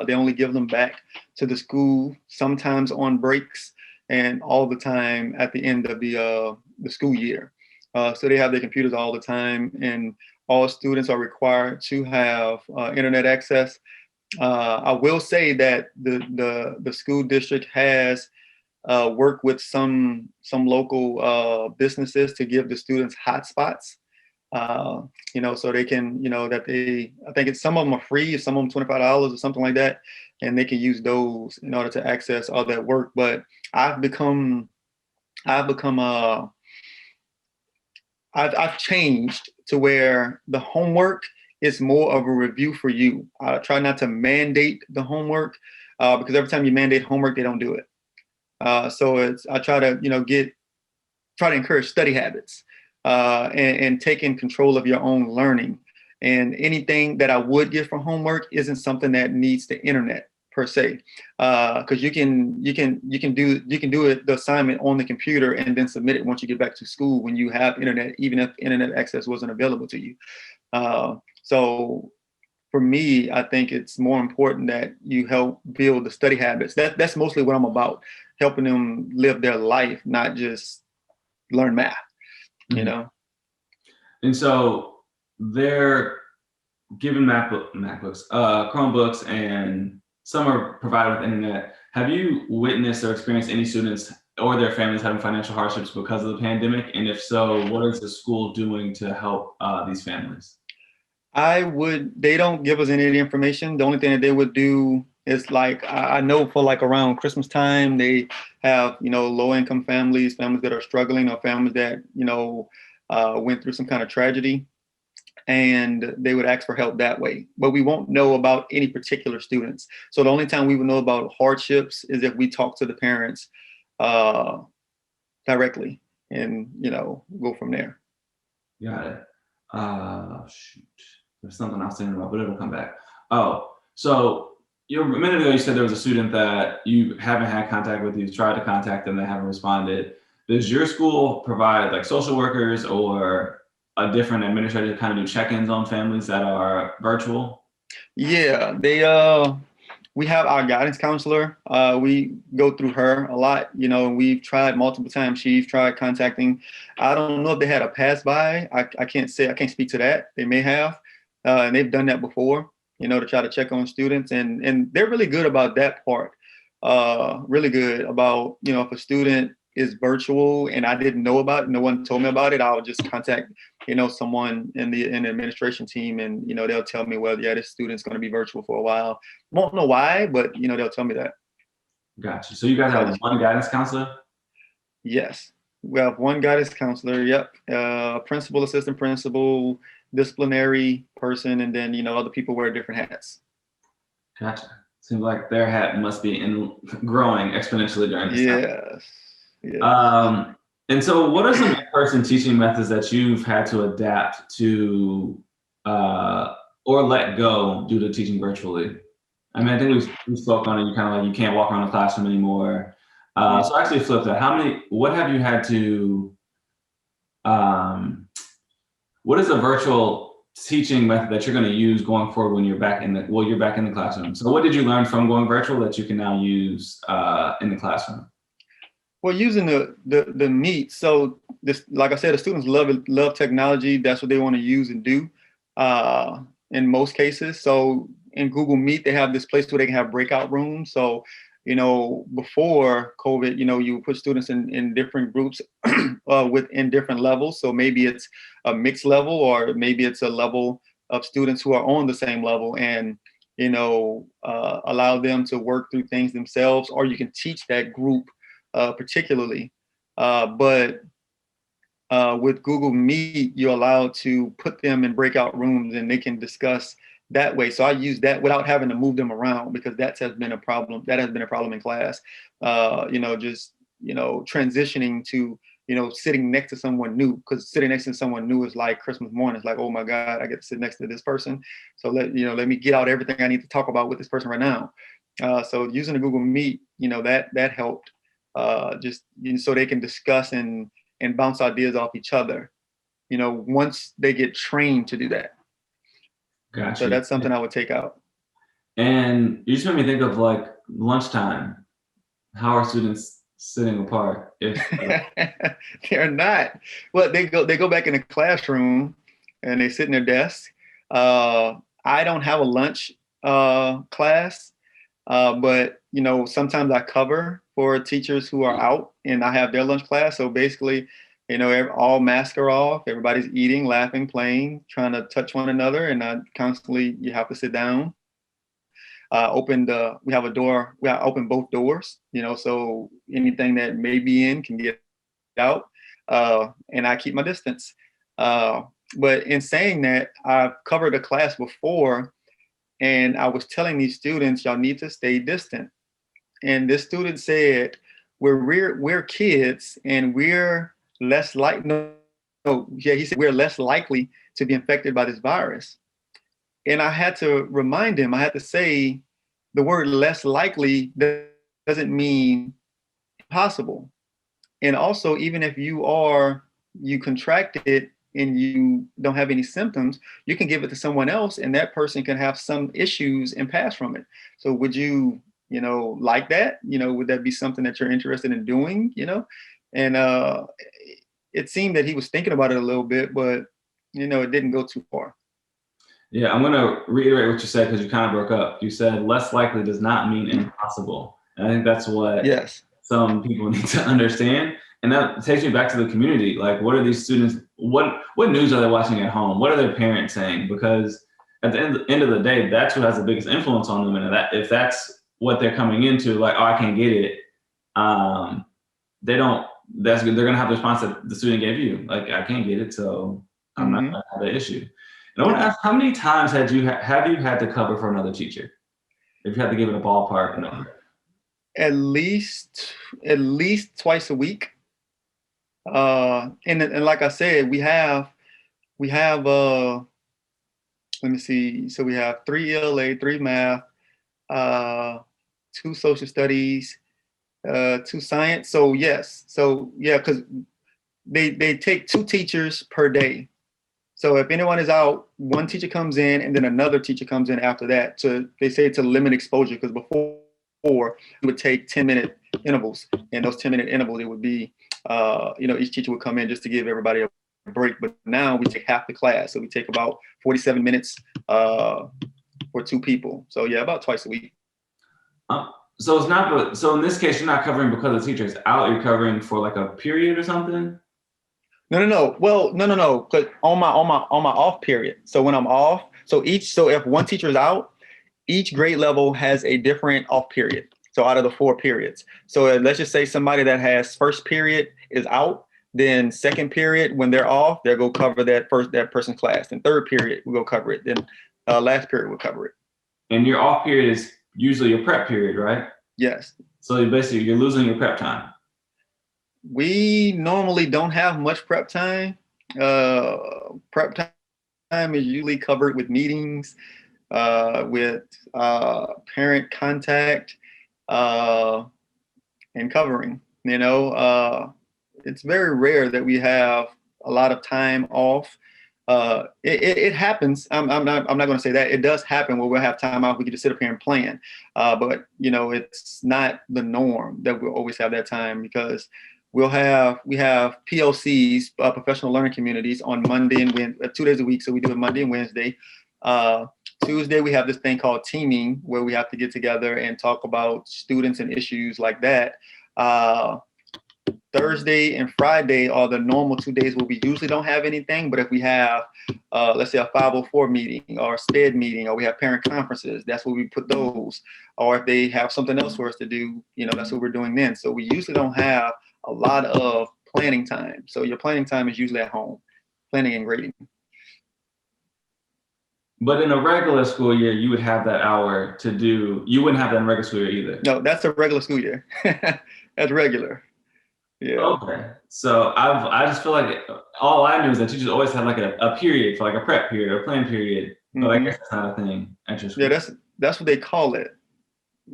They only give them back to the school sometimes on breaks and all the time at the end of the school year. So they have their computers all the time, and all students are required to have internet access. I will say that the school district has worked with some local businesses to give the students hotspots. So they can, I think some of them are free, some of them $25 or something like that, and they can use those in order to access all that work. But I've changed to where the homework is more of a review for you. I try not to mandate the homework because every time you mandate homework, they don't do it. So I try to, try to encourage study habits. And taking control of your own learning. And anything that I would give for homework isn't something that needs the internet per se, because you can do the assignment on the computer and then submit it once you get back to school when you have internet, even if internet access wasn't available to you. So for me, I think it's more important that you help build the study habits. That's mostly what I'm about, helping them live their life, not just learn math, you know? And so they're given MacBooks, Chromebooks, and some are provided with internet. Have you witnessed or experienced any students or their families having financial hardships because of the pandemic? And if so, what is the school doing to help these families? They don't give us any of the information. The only thing that they would do is like, I know for like around Christmas time, they have, low income families that are struggling, or families that, went through some kind of tragedy, and they would ask for help that way. But we won't know about any particular students. So the only time we would know about hardships is if we talk to the parents directly, and, go from there. Got it. Shoot. There's something I was thinking about, but it'll come back. Oh, so a minute ago you said there was a student that you haven't had contact with. You've tried to contact them, they haven't responded. Does your school provide like social workers or a different administrator to kind of do check-ins on families that are virtual? Yeah, we have our guidance counselor. We go through her a lot, and we've tried multiple times. She's tried contacting. I don't know if they had a pass by. I can't speak to that. They may have, and they've done that before, to try to check on students, and they're really good about that part. Really good about, if a student is virtual and I didn't know about it, no one told me about it, I'll just contact, someone in the administration team, and, they'll tell me, well, yeah, this student's going to be virtual for a while. Won't know why, but, they'll tell me that. Gotcha. So you guys have one guidance counselor? Yes. We have one guidance counselor. Yep. Principal, assistant principal, disciplinary person, and then, other people wear different hats. Gotcha. Seems like their hat must be growing exponentially during this time. Yes. And so what are some in-person teaching methods that you've had to adapt to or let go due to teaching virtually? I mean, I think we spoke on it. You kind of like, you can't walk around the classroom anymore. So I actually flip that. What have you had to, what is a virtual teaching method that you're going to use going forward when you're back in the classroom? So what did you learn from going virtual that you can now use in the classroom? Well, using the Meet. So this, like I said, the students love technology. That's what they want to use and do in most cases. So in Google Meet, they have this place where they can have breakout rooms. So, before COVID, you put students in different groups within different levels. So maybe it's a mixed level, or maybe it's a level of students who are on the same level, and, allow them to work through things themselves, or you can teach that group particularly. But with Google Meet, you're allowed to put them in breakout rooms and they can discuss that way. So I use that without having to move them around, because that has been a problem. That has been a problem in class. Transitioning to, sitting next to someone new, because sitting next to someone new is like Christmas morning. It's like, oh my God, I get to sit next to this person. So let me get out everything I need to talk about with this person right now. So using the Google Meet, that helped. Just so they can discuss and bounce ideas off each other, once they get trained to do that. Gotcha. So that's something I would take out. And you just made me think of like lunchtime. How are students sitting apart? They're not. Well, they go back in the classroom and they sit in their desk. I don't have a lunch class, but sometimes I cover for teachers who are out, and I have their lunch class. So basically, all masks are off, everybody's eating, laughing, playing, trying to touch one another, and constantly you have to sit down. We have a door, we open both doors, so anything that may be in can get out, and I keep my distance. But in saying that, I've covered a class before, and I was telling these students, y'all need to stay distant. And this student said, we're kids and we're less he said, we're less likely to be infected by this virus. And I had to remind him, I had to say, the word less likely doesn't mean possible. And also, even if you contract it, and you don't have any symptoms, you can give it to someone else and that person can have some issues and pass from it. So would you, like that? Would that be something that you're interested in doing, And it seemed that he was thinking about it a little bit, but, it didn't go too far. Yeah, I'm going to reiterate what you said because you kind of broke up. You said less likely does not mean impossible. And I think that's what Yes. some people need to understand. And that takes me back to the community. Like, what are these students, what news are they watching at home? What are their parents saying? Because at the end of the day, that's what has the biggest influence on them. And that if that's what they're coming into, like, oh, I can't get it, they're going to have the response that the student gave you. Like, I can't get it, so I'm not going to have that issue. And I want to ask, how many times have you had to cover for another teacher? If you had to give it a ballpark number. At least twice a week. And like I said, we have let me see. So we have 3 ELA, 3 math, 2 social studies, 2 science. So yes. So yeah, because they take 2 teachers per day. So if anyone is out, 1 teacher comes in and then another teacher comes in after that. They say to limit exposure, because before it would take 10-minute intervals, and those 10-minute intervals, it would be, each teacher would come in just to give everybody a break. But now we take half the class, so we take about 47 minutes for 2 people. So yeah, about twice a week. So it's not. So in this case, you're not covering because the teacher is out. You're covering for like a period or something. No. Well, no. But on my off period. So when I'm off, so if one teacher is out, each grade level has a different off period. So out of the 4 periods. So let's just say somebody that has first period is out, then second period, when they're off, they'll go cover that person's class. Then third period, we'll go cover it. Then last period, we'll cover it. And your off period is usually your prep period, right? Yes. So you're losing your prep time. We normally don't have much prep time. Prep time is usually covered with meetings, with parent contact, and covering. It's very rare that we have a lot of time off. It happens. I'm not going to say that it does happen where we'll have time off. We can just sit up here and plan. But it's not the norm that we'll always have that time, because we have PLCs, professional learning communities, on Monday and Wednesday, 2 days a week. So we do it Monday and Wednesday. Tuesday, we have this thing called teaming, where we have to get together and talk about students and issues like that. Thursday and Friday are the normal 2 days where we usually don't have anything. But if we have, let's say, a 504 meeting or a SPED meeting, or we have parent conferences, that's where we put those. Or if they have something else for us to do, that's what we're doing then. So we usually don't have a lot of planning time. So your planning time is usually at home, planning and grading. But in a regular school year, you would have that hour to do. You wouldn't have that in a regular school year either. No, that's a regular school year. That's regular. Yeah. Okay. So I just feel like all I knew is that teachers always had like a period for like a prep period or a plan period. But I guess that's not a thing at your school. Yeah, that's what they call it.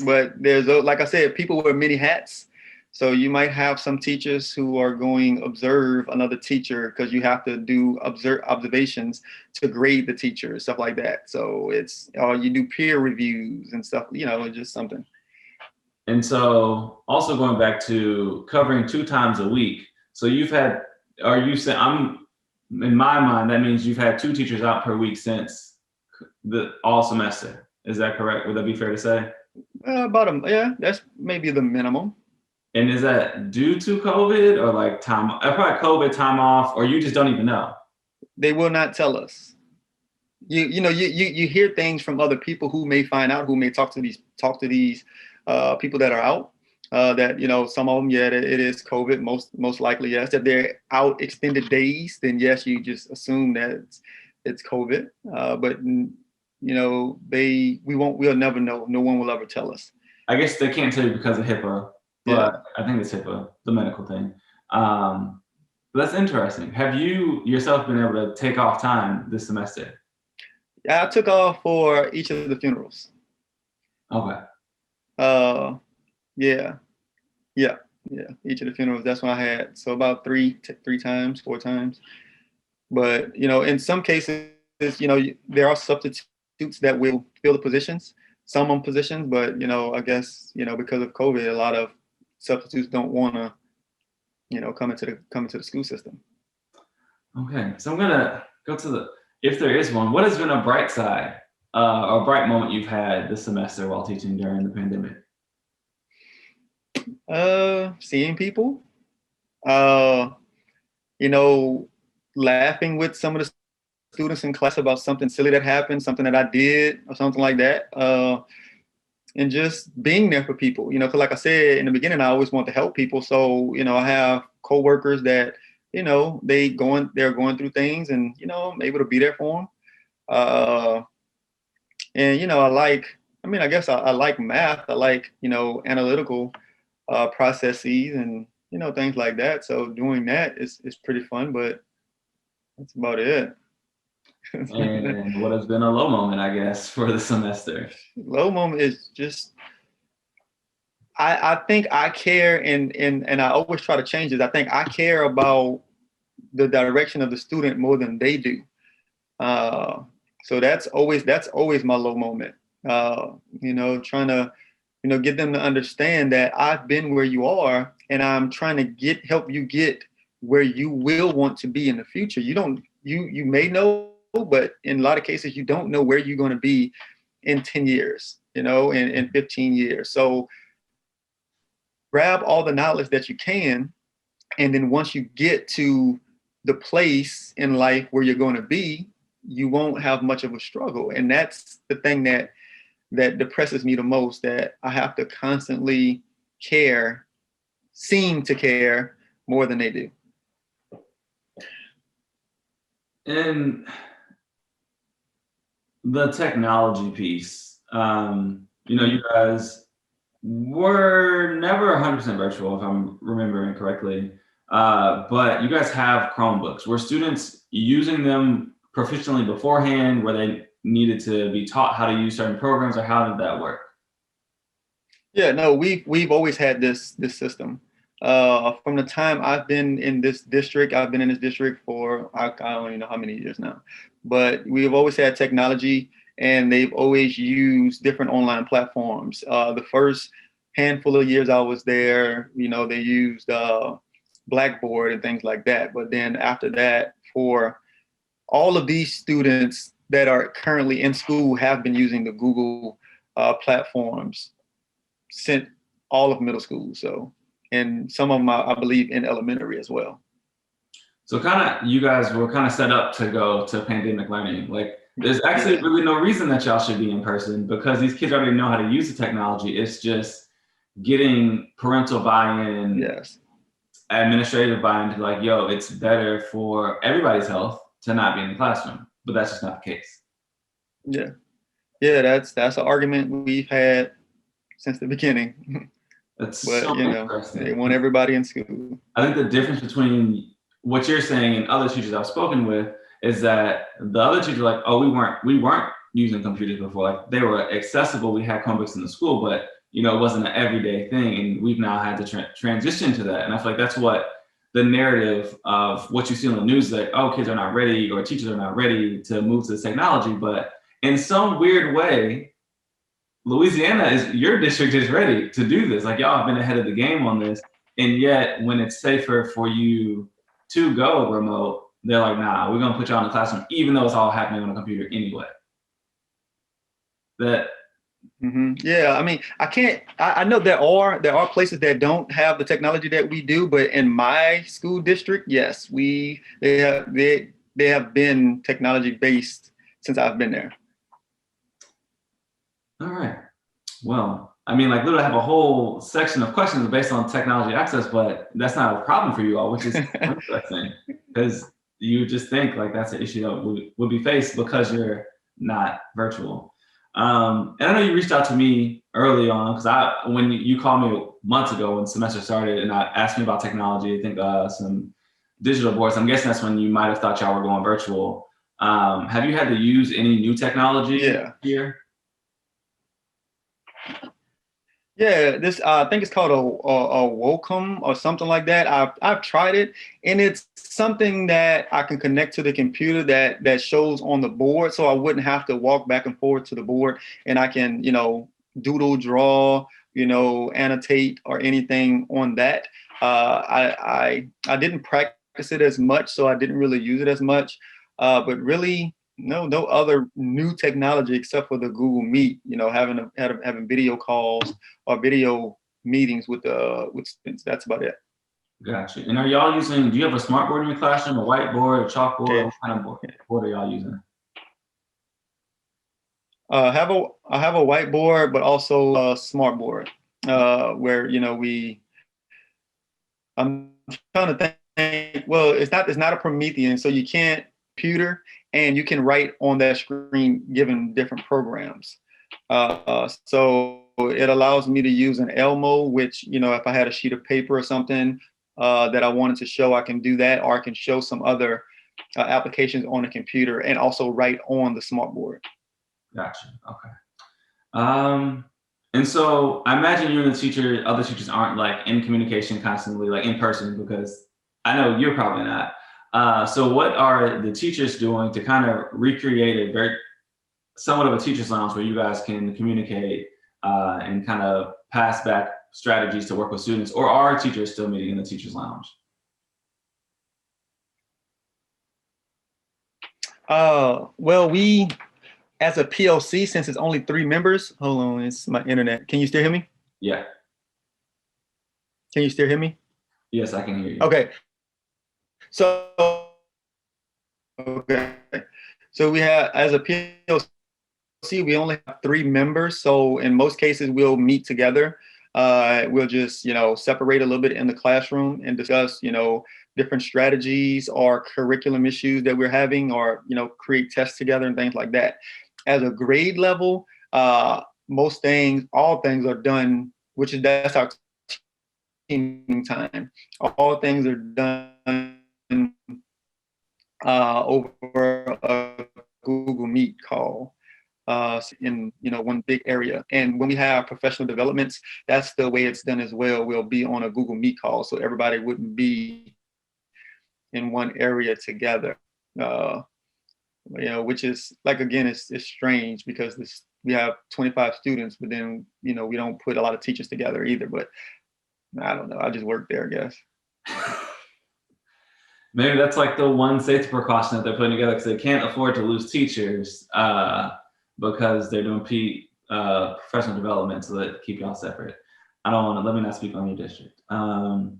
But there's, like I said, people wear many hats. So you might have some teachers who are going observe another teacher, because you have to do observations to grade the teacher, stuff like that. So it's, you do peer reviews and stuff, just something. And so also going back to covering 2 times a week. So in my mind, that means you've had 2 teachers out per week since all semester. Is that correct? Would that be fair to say? That's maybe the minimum. And is that due to COVID or like probably COVID, time off, or you just don't even know? They will not tell us. You hear things from other people who may find out, who may talk to these people that are out, that, some of them, it is COVID, most likely, yes. If they're out extended days, then yes, you just assume that it's COVID. But we'll never know. No one will ever tell us. I guess they can't tell you because of HIPAA. But yeah. I think it's HIPAA, the medical thing. But that's interesting. Have you yourself been able to take off time this semester? I took off for each of the funerals. Okay. Yeah. Each of the funerals. That's when I had, so about 4 times. But, in some cases, there are substitutes that will fill the positions, some on positions, but, I guess, because of COVID, a lot of substitutes don't want to, come into the school system. Okay, so I'm gonna go to if there is one, what has been a bright side or a bright moment you've had this semester while teaching during the pandemic? Seeing people, laughing with some of the students in class about something silly that happened, something that I did or something like that. And just being there for people, because like I said in the beginning, I always want to help people. So, I have coworkers that, they're going through things, and, I'm able to be there for them. And, I guess I like math. I like, analytical processes and, things like that. So doing that is pretty fun, but that's about it. And what has been a low moment, I guess, for the semester? Low moment is just, I think I care, and I always try to change this. I think I care about the direction of the student more than they do. So that's always my low moment. Trying to, get them to understand that I've been where you are, and I'm trying to help you get where you will want to be in the future. You may know, but in a lot of cases, you don't know where you're going to be in 10 years, in 15 years. So grab all the knowledge that you can. And then once you get to the place in life where you're going to be, you won't have much of a struggle. And that's the thing that depresses me the most, that I have to constantly seem to care more than they do. And the technology piece, you guys were never 100% virtual, if I'm remembering correctly, but you guys have Chromebooks. Were students using them proficiently beforehand, where they needed to be taught how to use certain programs, or how did that work? Yeah, no, we've always had this system. From the time I've been in this district, for I don't even know how many years now, but we've always had technology, and they've always used different online platforms. The first handful of years I was there, they used Blackboard and things like that. But then after that, for all of these students that are currently in school have been using the Google platforms since all of middle school. So, and some of them, I believe, in elementary as well. So you guys were kind of set up to go to pandemic learning. Like, there's actually really no reason that y'all should be in person, because these kids already know how to use the technology. It's just getting parental buy-in, yes, administrative buy-in to like, yo, it's better for everybody's health to not be in the classroom. But that's just not the case. Yeah, that's an argument we've had since the beginning. That's so interesting. They want everybody in school. I think the difference between what you're saying and other teachers I've spoken with is that the other teachers are like, oh, we weren't using computers before. Like, they were accessible. We had Chromebooks in the school, but it wasn't an everyday thing. And we've now had to transition to that. And I feel like that's what the narrative of what you see on the news, like, oh, kids are not ready, or teachers are not ready to move to this technology. But in some weird way, your district is ready to do this. Like, y'all have been ahead of the game on this. And yet when it's safer for you to go remote, they're like, nah, we're gonna put y'all in the classroom, even though it's all happening on a computer anyway. Yeah, I mean, I know there are places that don't have the technology that we do, but in my school district, yes, they have been technology based since I've been there. All right. Well, I mean, like, literally have a whole section of questions based on technology access, but that's not a problem for you all, which is interesting, because you just think like that's an issue that would be faced because you're not virtual. And I know you reached out to me early on, because when you called me months ago when semester started, and I asked me about technology, I think some digital boards. I'm guessing that's when you might have thought y'all were going virtual. Have you had to use any new technology here? Yeah, this I think it's called a Wacom or something like that. I've tried it, and it's something that I can connect to the computer that shows on the board, so I wouldn't have to walk back and forth to the board, and I can doodle, draw, annotate or anything on that. I didn't practice it as much, so I didn't really use it as much. But really, no other new technology except for the Google Meet. Having video calls or video meetings with students. That's about it. Gotcha. And are y'all using, do you have a smartboard in your classroom, a whiteboard, a chalkboard? Yeah. What kind of board are y'all using? I have a whiteboard, but also a smart board, where I'm trying to think. Well, it's not a Promethean, so you can't computer, and you can write on that screen given different programs. So it allows me to use an Elmo, which if I had a sheet of paper or something that I wanted to show, I can do that, or I can show some other applications on the computer and also write on the smartboard. Gotcha. Okay. And so I imagine you and other teachers aren't like in communication constantly, like in person, because I know you're probably not. So what are the teachers doing to kind of recreate a very somewhat of a teacher's lounge where you guys can communicate and kind of pass back strategies to work with students, or are teachers still meeting in the teacher's lounge? Well, we, as a PLC, since it's only 3 members, hold on, it's my internet. Can you still hear me? Yeah. Can you still hear me? Yes, I can hear you. Okay. So we have, as a PLC, we only have 3 members. So in most cases, we'll meet together. We'll just, separate a little bit in the classroom and discuss, different strategies or curriculum issues that we're having, or, create tests together and things like that. As a grade level, all things are done, that's our teaming time. All things are done over a Google Meet call in one big area. And when we have professional developments, that's the way it's done as well. We'll be on a Google Meet call, so everybody wouldn't be in one area together. Which is like, again, it's strange because we have 25 students, but then we don't put a lot of teachers together either. But I don't know. I just work there, I guess. Maybe that's like the one safety precaution that they're putting together because they can't afford to lose teachers because they're doing professional development, so that keep y'all separate. Let me not speak on your district. And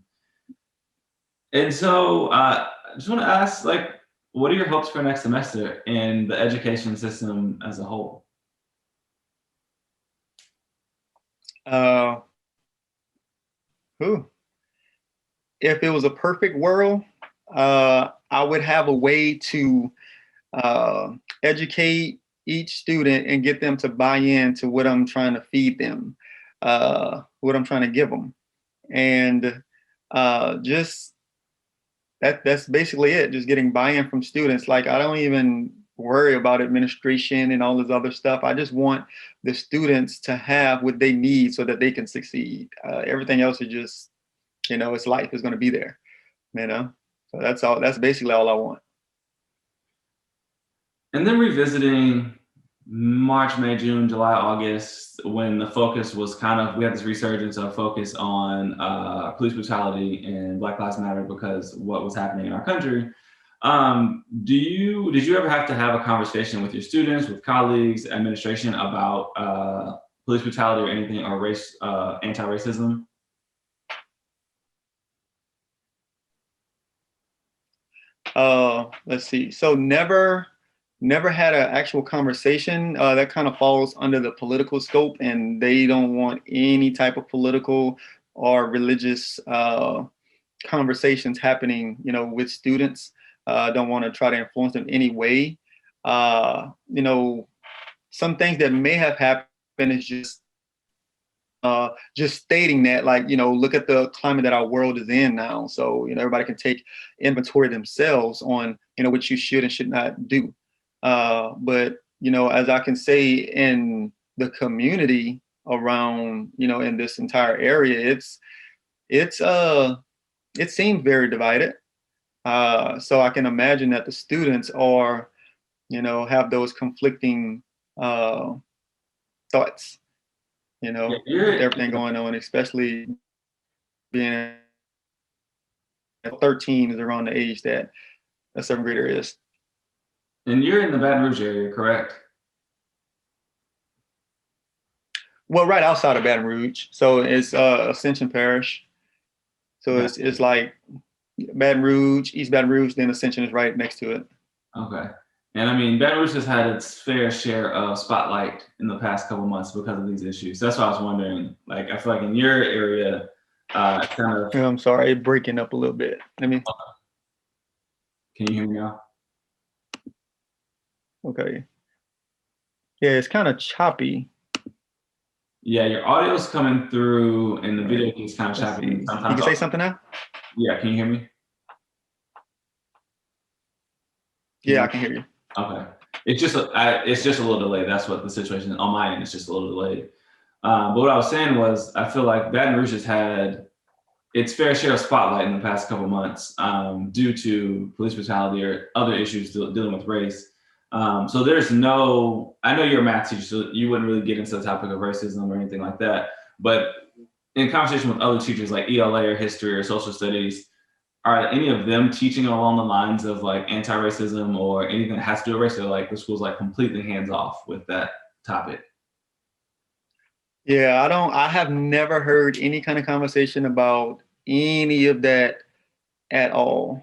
so I just want to ask, like, what are your hopes for next semester in the education system as a whole? If it was a perfect world, I would have a way to educate each student and get them to buy into what I'm trying to feed them, what I'm trying to give them. And that's basically it, just getting buy-in from students. Like, I don't even worry about administration and all this other stuff. I just want the students to have what they need so that they can succeed. Everything else is just, it's life is going to be there, So that's basically all I want. And then revisiting March, May, June, July, August, when the focus was we had this resurgence of focus on police brutality and Black Lives Matter because what was happening in our country. Did you ever have to have a conversation with your students, with colleagues, administration about police brutality or anything, or race, anti-racism? Let's see. So never had an actual conversation. That kind of falls under the political scope, and they don't want any type of political or religious conversations happening, with students. Don't want to try to influence them in any way. Some things that may have happened is just stating that, like, look at the climate that our world is in now. So, everybody can take inventory themselves on, what you should and should not do. But, as I can say, in the community, around, in this entire area, it seems very divided. So I can imagine that the students are, have those conflicting thoughts, Yeah, with everything going on, especially being 13 is around the age that a seventh grader is. and you're in the Baton Rouge area, correct? Well, right outside of Baton Rouge. So it's Ascension Parish. So Yeah. it's like Baton Rouge, East Baton Rouge, then Ascension is right next to it. Okay. And I mean, Baton Rouge has had its fair share of spotlight in the past couple months because of these issues. That's why I was wondering, like, I feel like in your area, kind of. I'm sorry, it's breaking up a little bit. Can you hear me now? Okay. Yeah, it's kind of choppy. Yeah, your audio's coming through and the video is kind of Let's choppy. see. Sometimes You can say something now? Yeah, can you hear me? Yeah, I can hear you. Okay. It's just a little delayed. That's what the situation is. On my end, it's just a little delayed. But what I was saying was, I feel like Baton Rouge has had its fair share of spotlight in the past couple months due to police brutality or other issues dealing with race. So there's no, I know you're a math teacher, so you wouldn't really get into the topic of racism or anything like that. But in conversation with other teachers like ELA or history or social studies, are any of them teaching along the lines of like anti-racism or anything that has to do with race, or like the school's like completely hands off with that topic? Yeah, I have never heard any kind of conversation about any of that at all.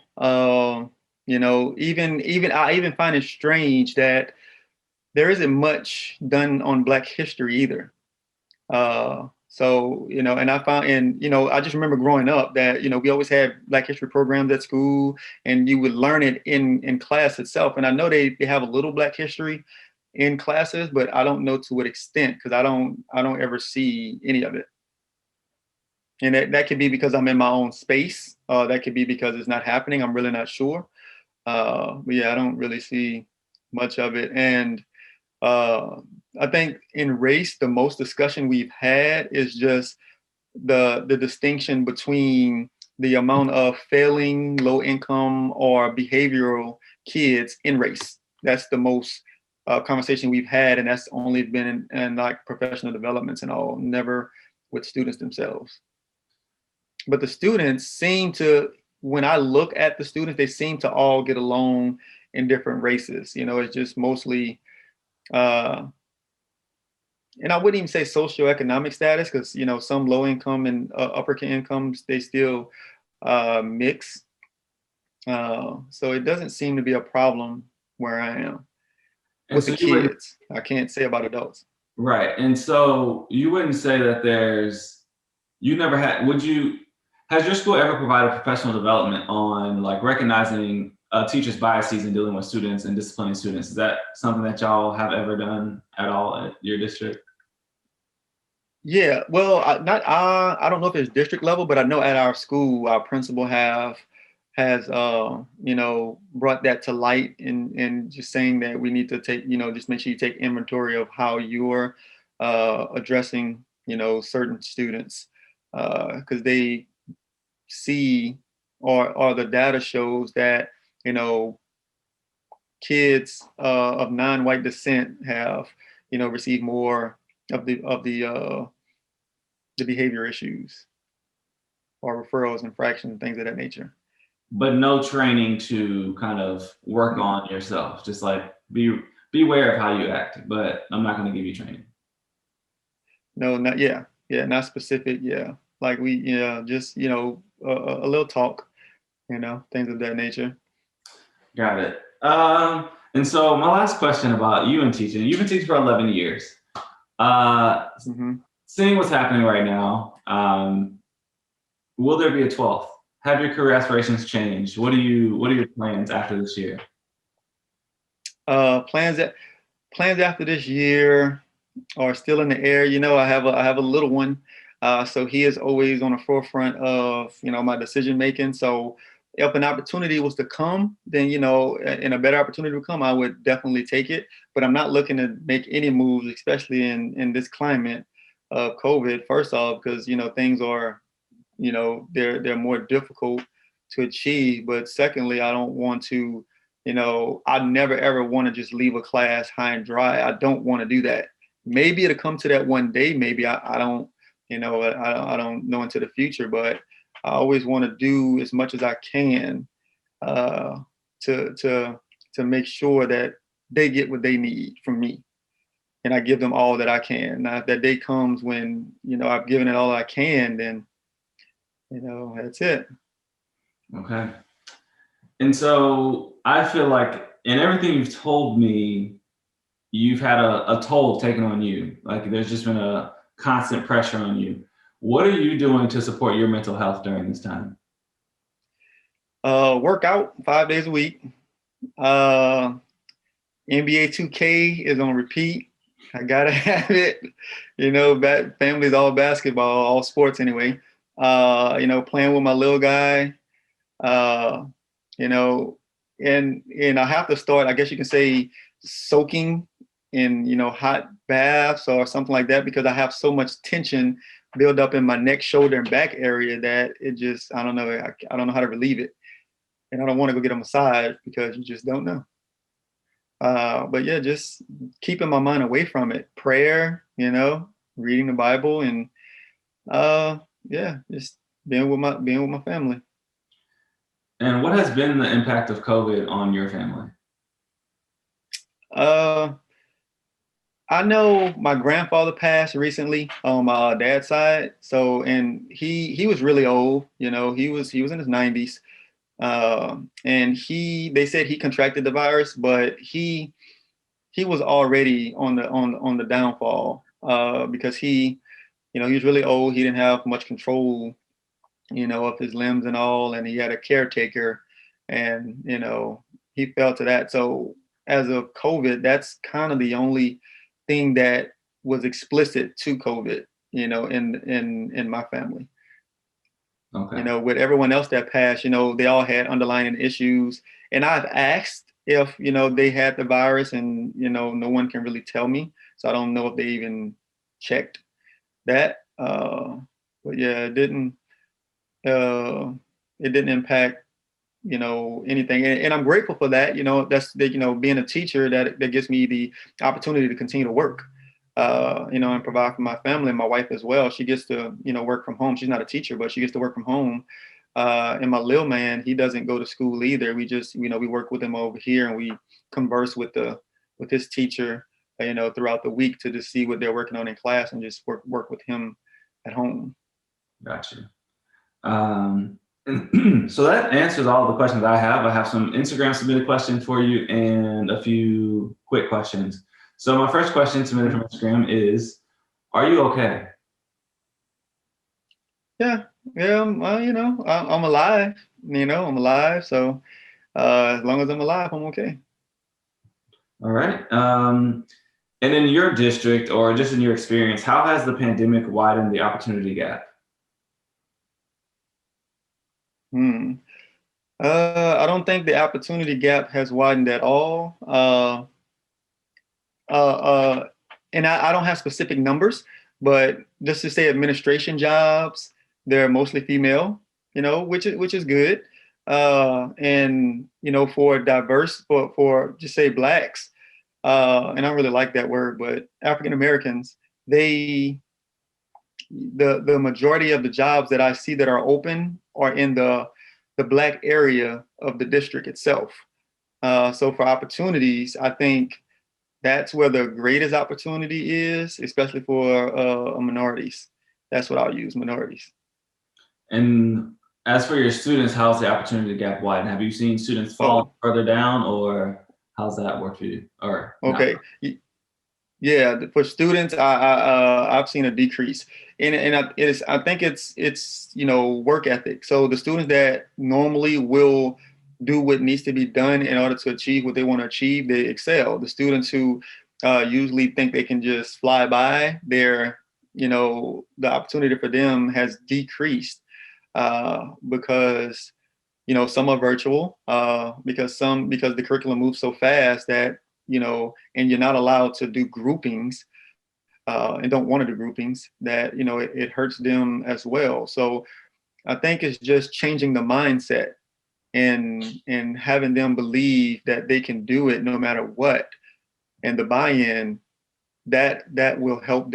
Even I even find it strange that there isn't much done on Black history either. So, and I found, and, I just remember growing up that, we always had Black history programs at school and you would learn it in class itself. And I know they have a little Black history in classes, but I don't know to what extent, because I don't ever see any of it. And that could be because I'm in my own space. That could be because it's not happening. I'm really not sure. But yeah, I don't really see much of it. And I think in race, the most discussion we've had is just the distinction between the amount of failing low income or behavioral kids in race. That's the most conversation we've had, and that's only been in like professional developments and all, never with students themselves. But the students seem to, when I look at the students, they seem to all get along in different races. It's just mostly and I wouldn't even say socioeconomic status, because some low income and upper incomes, they still mix. So it doesn't seem to be a problem where I am with the kids. I can't say about adults. Right. And so you wouldn't say that has your school ever provided professional development on like recognizing teachers' biases and dealing with students and disciplining students? Is that something that y'all have ever done at all at your district? Yeah, well, I don't know if it's district level, but I know at our school, our principal has brought that to light, and just saying that we need to take, just make sure you take inventory of how you're addressing, certain students, because they see, or the data shows that, kids of non-white descent have, received more of the behavior issues or referrals, infractions, things of that nature. But no training to kind of work on yourself. Just like be aware of how you act, but I'm not going to give you training. No, not not specific. Yeah, like just a little talk, things of that nature. Got it. And so my last question about you and teaching. You've been teaching for 11 years. Seeing what's happening right now, will there be a 12th? Have your career aspirations changed? What are your plans after this year? Plans after this year are still in the air. I have a little one, so he is always on the forefront of my decision making. So if an opportunity was to come, then and a better opportunity to come, I would definitely take it. But I'm not looking to make any moves, especially in this climate, of COVID. First off, because things are, they're more difficult to achieve. But secondly, I don't want to, I never ever want to just leave a class high and dry. I don't want to do that. Maybe it'll come to that one day. Maybe I don't, I don't know into the future, but I always want to do as much as I can to make sure that they get what they need from me, and I give them all that I can. Now, if that day comes when I've given it all I can, then that's it. Okay. And so I feel like in everything you've told me, you've had a toll taken on you. Like there's just been a constant pressure on you. What are you doing to support your mental health during this time? Work out 5 days a week. NBA 2K is on repeat. I gotta have it. Family's all basketball, all sports anyway. Playing with my little guy. And I have to start, I guess you can say, soaking in hot baths or something like that, because I have so much tension build up in my neck, shoulder, and back area that it just, I don't know, I don't know how to relieve it. And I don't want to go get a massage because you just don't know. But yeah, just keeping my mind away from it. Prayer, reading the Bible, and just being with my family. And what has been the impact of COVID on your family? I know my grandfather passed recently on my dad's side. So, and he was really old, he was in his 90s. And they said he contracted the virus, but he was already on the downfall, because he was really old. He didn't have much control, of his limbs and all, and he had a caretaker, and he fell to that. So as of COVID, that's kind of the only thing that was explicit to COVID, in my family. Okay. With everyone else that passed, they all had underlying issues. And I've asked if, they had the virus, and, no one can really tell me. So I don't know if they even checked that. But yeah, it didn't impact, anything. And I'm grateful for that. That's being a teacher, that gives me the opportunity to continue to work. And provide for my family and my wife as well. She gets to, work from home. She's not a teacher, but she gets to work from home. And my little man, he doesn't go to school either. We just, we work with him over here, and we converse with his teacher, throughout the week, to just see what they're working on in class, and just work with him at home. Gotcha. So that answers all the questions I have. I have some Instagram submitted questions for you and a few quick questions. So my first question submitted from Instagram is, are you okay? Yeah. I'm alive. I'm alive. So as long as I'm alive, I'm okay. All right. And in your district, or just in your experience, how has the pandemic widened the opportunity gap? I don't think the opportunity gap has widened at all. And I don't have specific numbers, but just to say, administration jobs, they're mostly female, which is good. And for diverse, for just say Blacks, and I don't really like that word, but African Americans, the majority of the jobs that I see that are open are in the Black area of the district itself. So for opportunities, I think that's where the greatest opportunity is, especially for minorities. That's what I'll use, minorities. And as for your students, how's the opportunity gap widen? Have you seen students fall further down, or how's that work for you? Or okay, yeah, for students, I've seen a decrease, and I think it's work ethic. So the students that normally will do what needs to be done in order to achieve what they want to achieve, they excel. The students who usually think they can just fly by, the opportunity for them has decreased, because some are virtual, because the curriculum moves so fast that and you're not allowed to do groupings. and don't want to do groupings, that, it hurts them as well. So I think it's just changing the mindset and having them believe that they can do it no matter what. And the buy-in, that will uh, help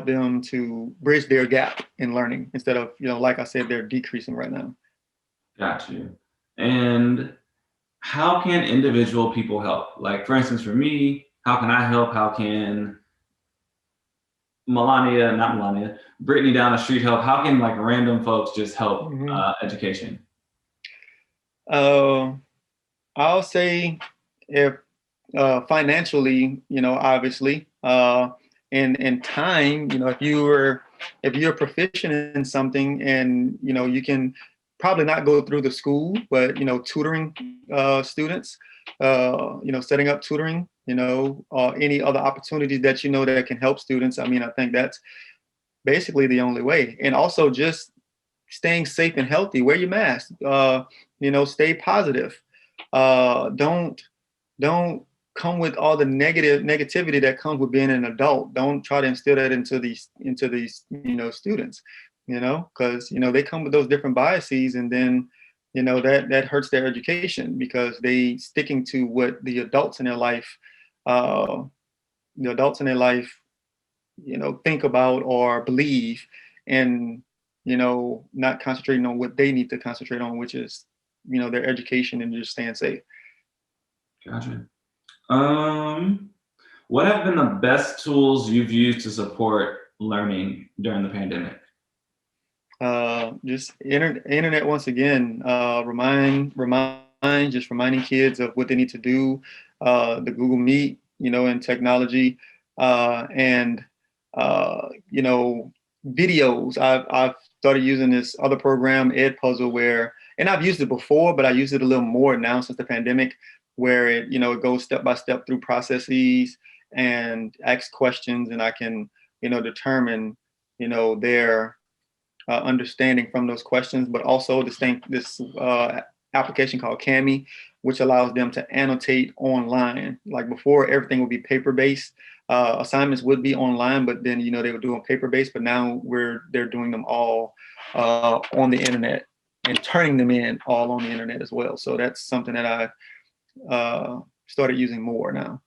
them to bridge their gap in learning instead of, like I said, they're decreasing right now. Got you. And how can individual people help? Like, for instance, for me, how can I help? How can Brittany down the street help? How can like random folks just help education? I'll say if financially, obviously, and time, if you're proficient in something and, you can probably not go through the school, but, tutoring students, setting up tutoring, any other opportunities that, that can help students. I mean, I think that's basically the only way. And also just staying safe and healthy, wear your mask, stay positive. Don't come with all the negativity that comes with being an adult. Don't try to instill that into these students, because they come with those different biases, and then that hurts their education because they sticking to what the adults in their life think about or believe, and not concentrating on what they need to concentrate on, which is their education and just staying safe. Gotcha. What have been the best tools you've used to support learning during the pandemic? Just internet once again. Just reminding kids of what they need to do. The Google Meet, and technology, and videos. I've started using this other program, Edpuzzle, and I've used it before, but I use it a little more now since the pandemic, where it goes step by step through processes and asks questions, and I can determine their understanding from those questions. But also this application called Cami, which allows them to annotate online. Like before, everything would be paper-based. Assignments would be online, but then they would do them paper-based. But now they're doing them all on the internet and turning them in all on the internet as well. So that's something that I started using more now.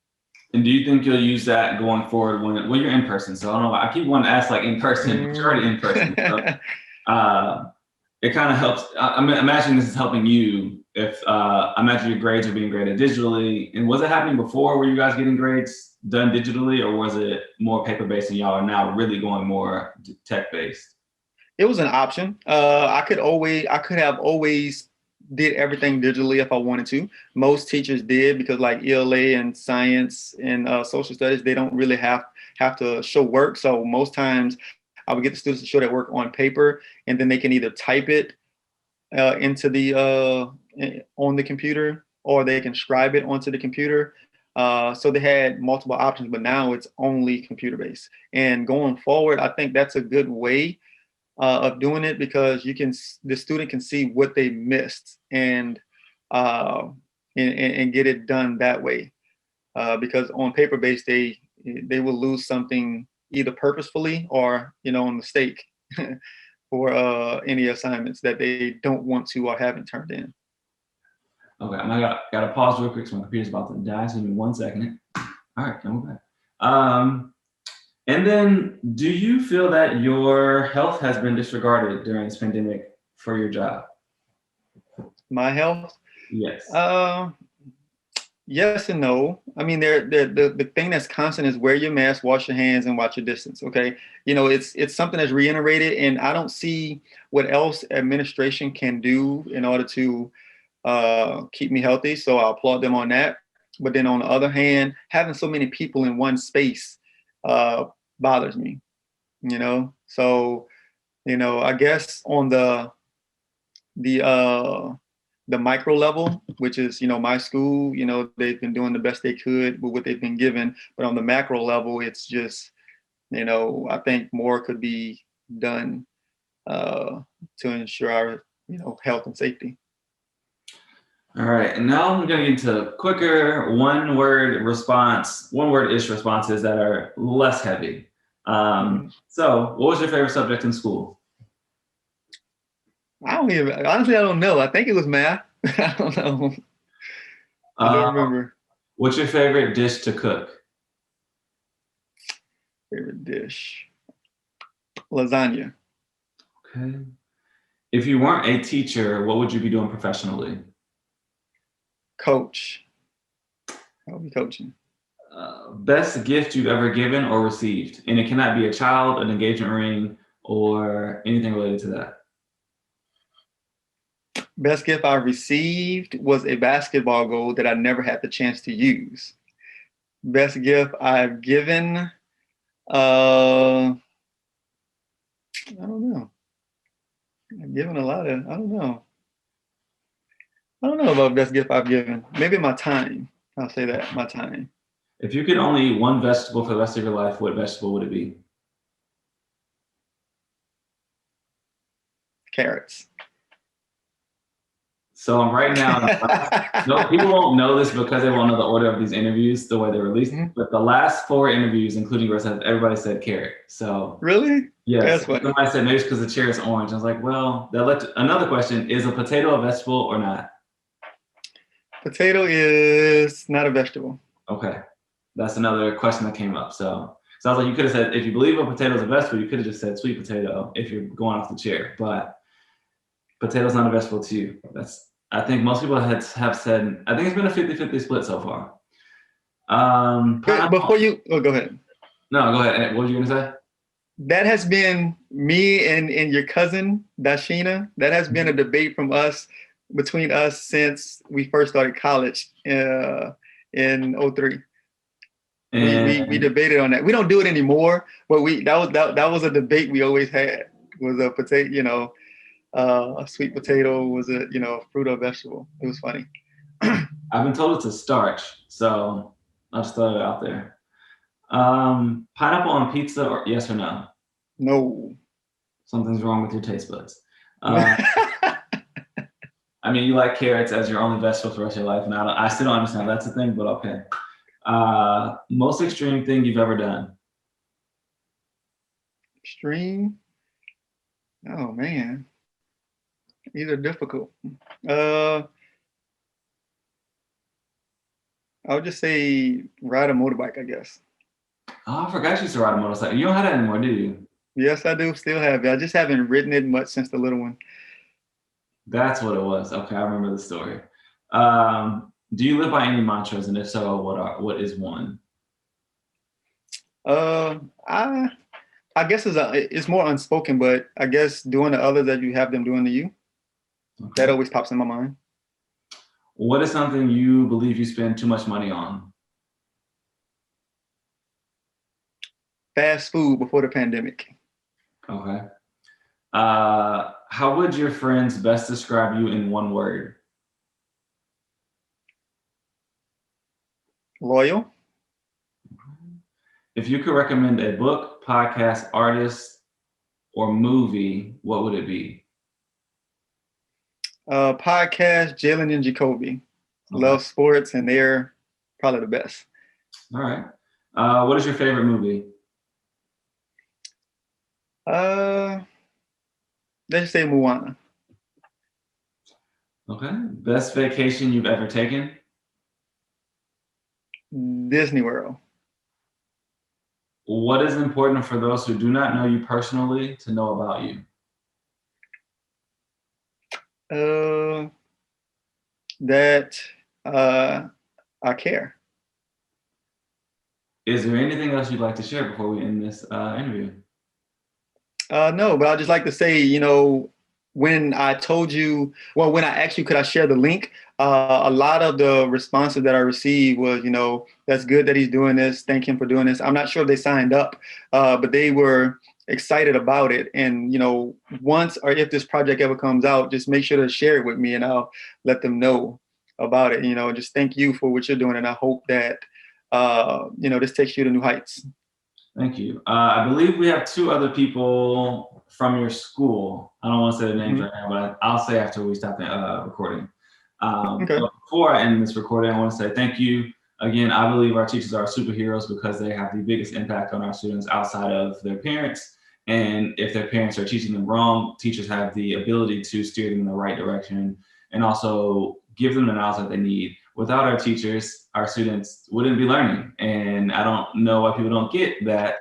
And do you think you'll use that going forward when you're in person? So I don't know. I keep wanting to ask like in person, but you're already in person. So, it kind of helps. I'm imagining this is helping you. If I imagine your grades are being graded digitally, and was it happening before? Were you guys getting grades done digitally, or was it more paper-based and y'all are now really going more tech-based? It was an option. I could have always did everything digitally if I wanted to. Most teachers did, because like ELA and science and social studies, they don't really have to show work. So most times I would get the students to show their work on paper, and then they can either type it into on the computer, or they can scribe it onto the computer. So they had multiple options, but now it's only computer-based. And going forward, I think that's a good way of doing it, because the student can see what they missed and get it done that way. Because on paper-based, they will lose something either purposefully or on mistake for any assignments that they don't want to or haven't turned in. Okay, I gotta pause real quick. So my computer's about to die. So give me 1 second. All right, come back. And then, do you feel that your health has been disregarded during this pandemic for your job? My health? Yes. Yes and no. I mean, the thing that's constant is wear your mask, wash your hands, and watch your distance. Okay, it's something that's reiterated, and I don't see what else administration can do in order to keep me healthy. So I applaud them on that. But then on the other hand, having so many people in one space bothers me. So I guess on the micro level, which is, my school, they've been doing the best they could with what they've been given. But on the macro level, it's just, I think more could be done to ensure our, health and safety. All right, and now I'm gonna get into quicker one-word one-word-ish responses that are less heavy. So what was your favorite subject in school? Honestly, I don't know. I think it was math. I don't know. I don't remember. What's your favorite dish to cook? Favorite dish. Lasagna. Okay. If you weren't a teacher, what would you be doing professionally? Coach. I'll be coaching. Best gift you've ever given or received? And it cannot be a child, an engagement ring, or anything related to that. Best gift I received was a basketball goal that I never had the chance to use. Best gift I've given, I don't know. I've given a lot of, I don't know. I don't know about best gift I've given. Maybe my time. I'll say that, my time. If you could only eat one vegetable for the rest of your life, what vegetable would it be? Carrots. So right now, no, people won't know this because they won't know the order of these interviews, the way they're released. But the last 4 interviews, including yours, everybody said carrot. So really? yes, That's somebody said maybe it's because the chair is orange. I was like, well, that led to another question: is a potato a vegetable or not? Potato is not a vegetable. Okay, that's another question that came up. So I was like, you could have said if you believe a potato is a vegetable, you could have just said sweet potato if you're going off the chair. But potato's not a vegetable to you. I think most people have said, I think it's been a 50-50 split so far. Before you, go ahead. No, go ahead. What were you going to say? That has been me and your cousin, Dashina. That has been a debate between us since we first started college in 2003. We debated on that. We don't do it anymore, but that was a debate we always had. Was a potato, a sweet potato was a fruit or vegetable. It was funny. I've been told it's a starch, so I'll just throw it out there. Pineapple on pizza, or yes or no? No. Something's wrong with your taste buds. I mean, you like carrots as your only vegetable for the rest of your life, and I still don't understand that's a thing, but okay. Most extreme thing you've ever done? Extreme? Oh man, these are difficult. I would just say ride a motorbike, I guess. Oh, I forgot you used to ride a motorcycle. You don't have that anymore, do you? Yes, I do still have it. I just haven't ridden it much since the little one. That's what it was. Okay, I remember the story. Do you live by any mantras, and if so, what is one? I guess it's more unspoken, but I guess doing to others that you have them doing to you. Okay. That always pops in my mind. What is something you believe you spend too much money on? Fast food before the pandemic. Okay. How would your friends best describe you in one word? Loyal. If you could recommend a book, podcast, artist, or movie, what would it be? Podcast, Jalen and Jacoby. Okay. Love sports, and they're probably the best. All right. What is your favorite movie? Let's say Moana. Okay. Best vacation you've ever taken? Disney World. What is important for those who do not know you personally to know about you? That I care. Is there anything else you'd like to share before we end this interview? No, but I'd just like to say, when I asked you, could I share the link? A lot of the responses that I received was, that's good that he's doing this. Thank him for doing this. I'm not sure if they signed up, but they were excited about it. And, once or if this project ever comes out, just make sure to share it with me and I'll let them know about it. Just thank you for what you're doing. And I hope that, this takes you to new heights. Thank you. I believe we have 2 other people from your school. I don't want to say the names right now, but I'll say after we stop the recording. Okay. But before I end this recording, I want to say thank you. Again, I believe our teachers are superheroes because they have the biggest impact on our students outside of their parents. And if their parents are teaching them wrong, teachers have the ability to steer them in the right direction and also give them the knowledge that they need. Without our teachers, our students wouldn't be learning. And I don't know why people don't get that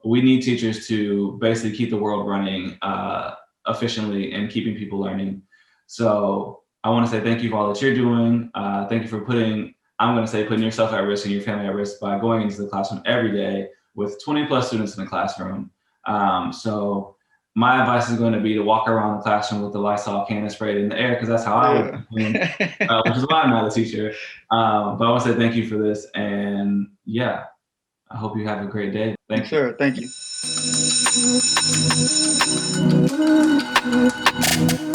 we need teachers to basically keep the world running efficiently and keeping people learning. So I want to say thank you for all that you're doing. Thank you for putting yourself at risk and your family at risk by going into the classroom every day with 20 plus students in the classroom. So my advice is going to be to walk around the classroom with the Lysol can sprayed in the air, because that's how I was doing, which is why I'm not a teacher. But I want to say thank you for this. And yeah, I hope you have a great day. Thank you. Sure, thank you.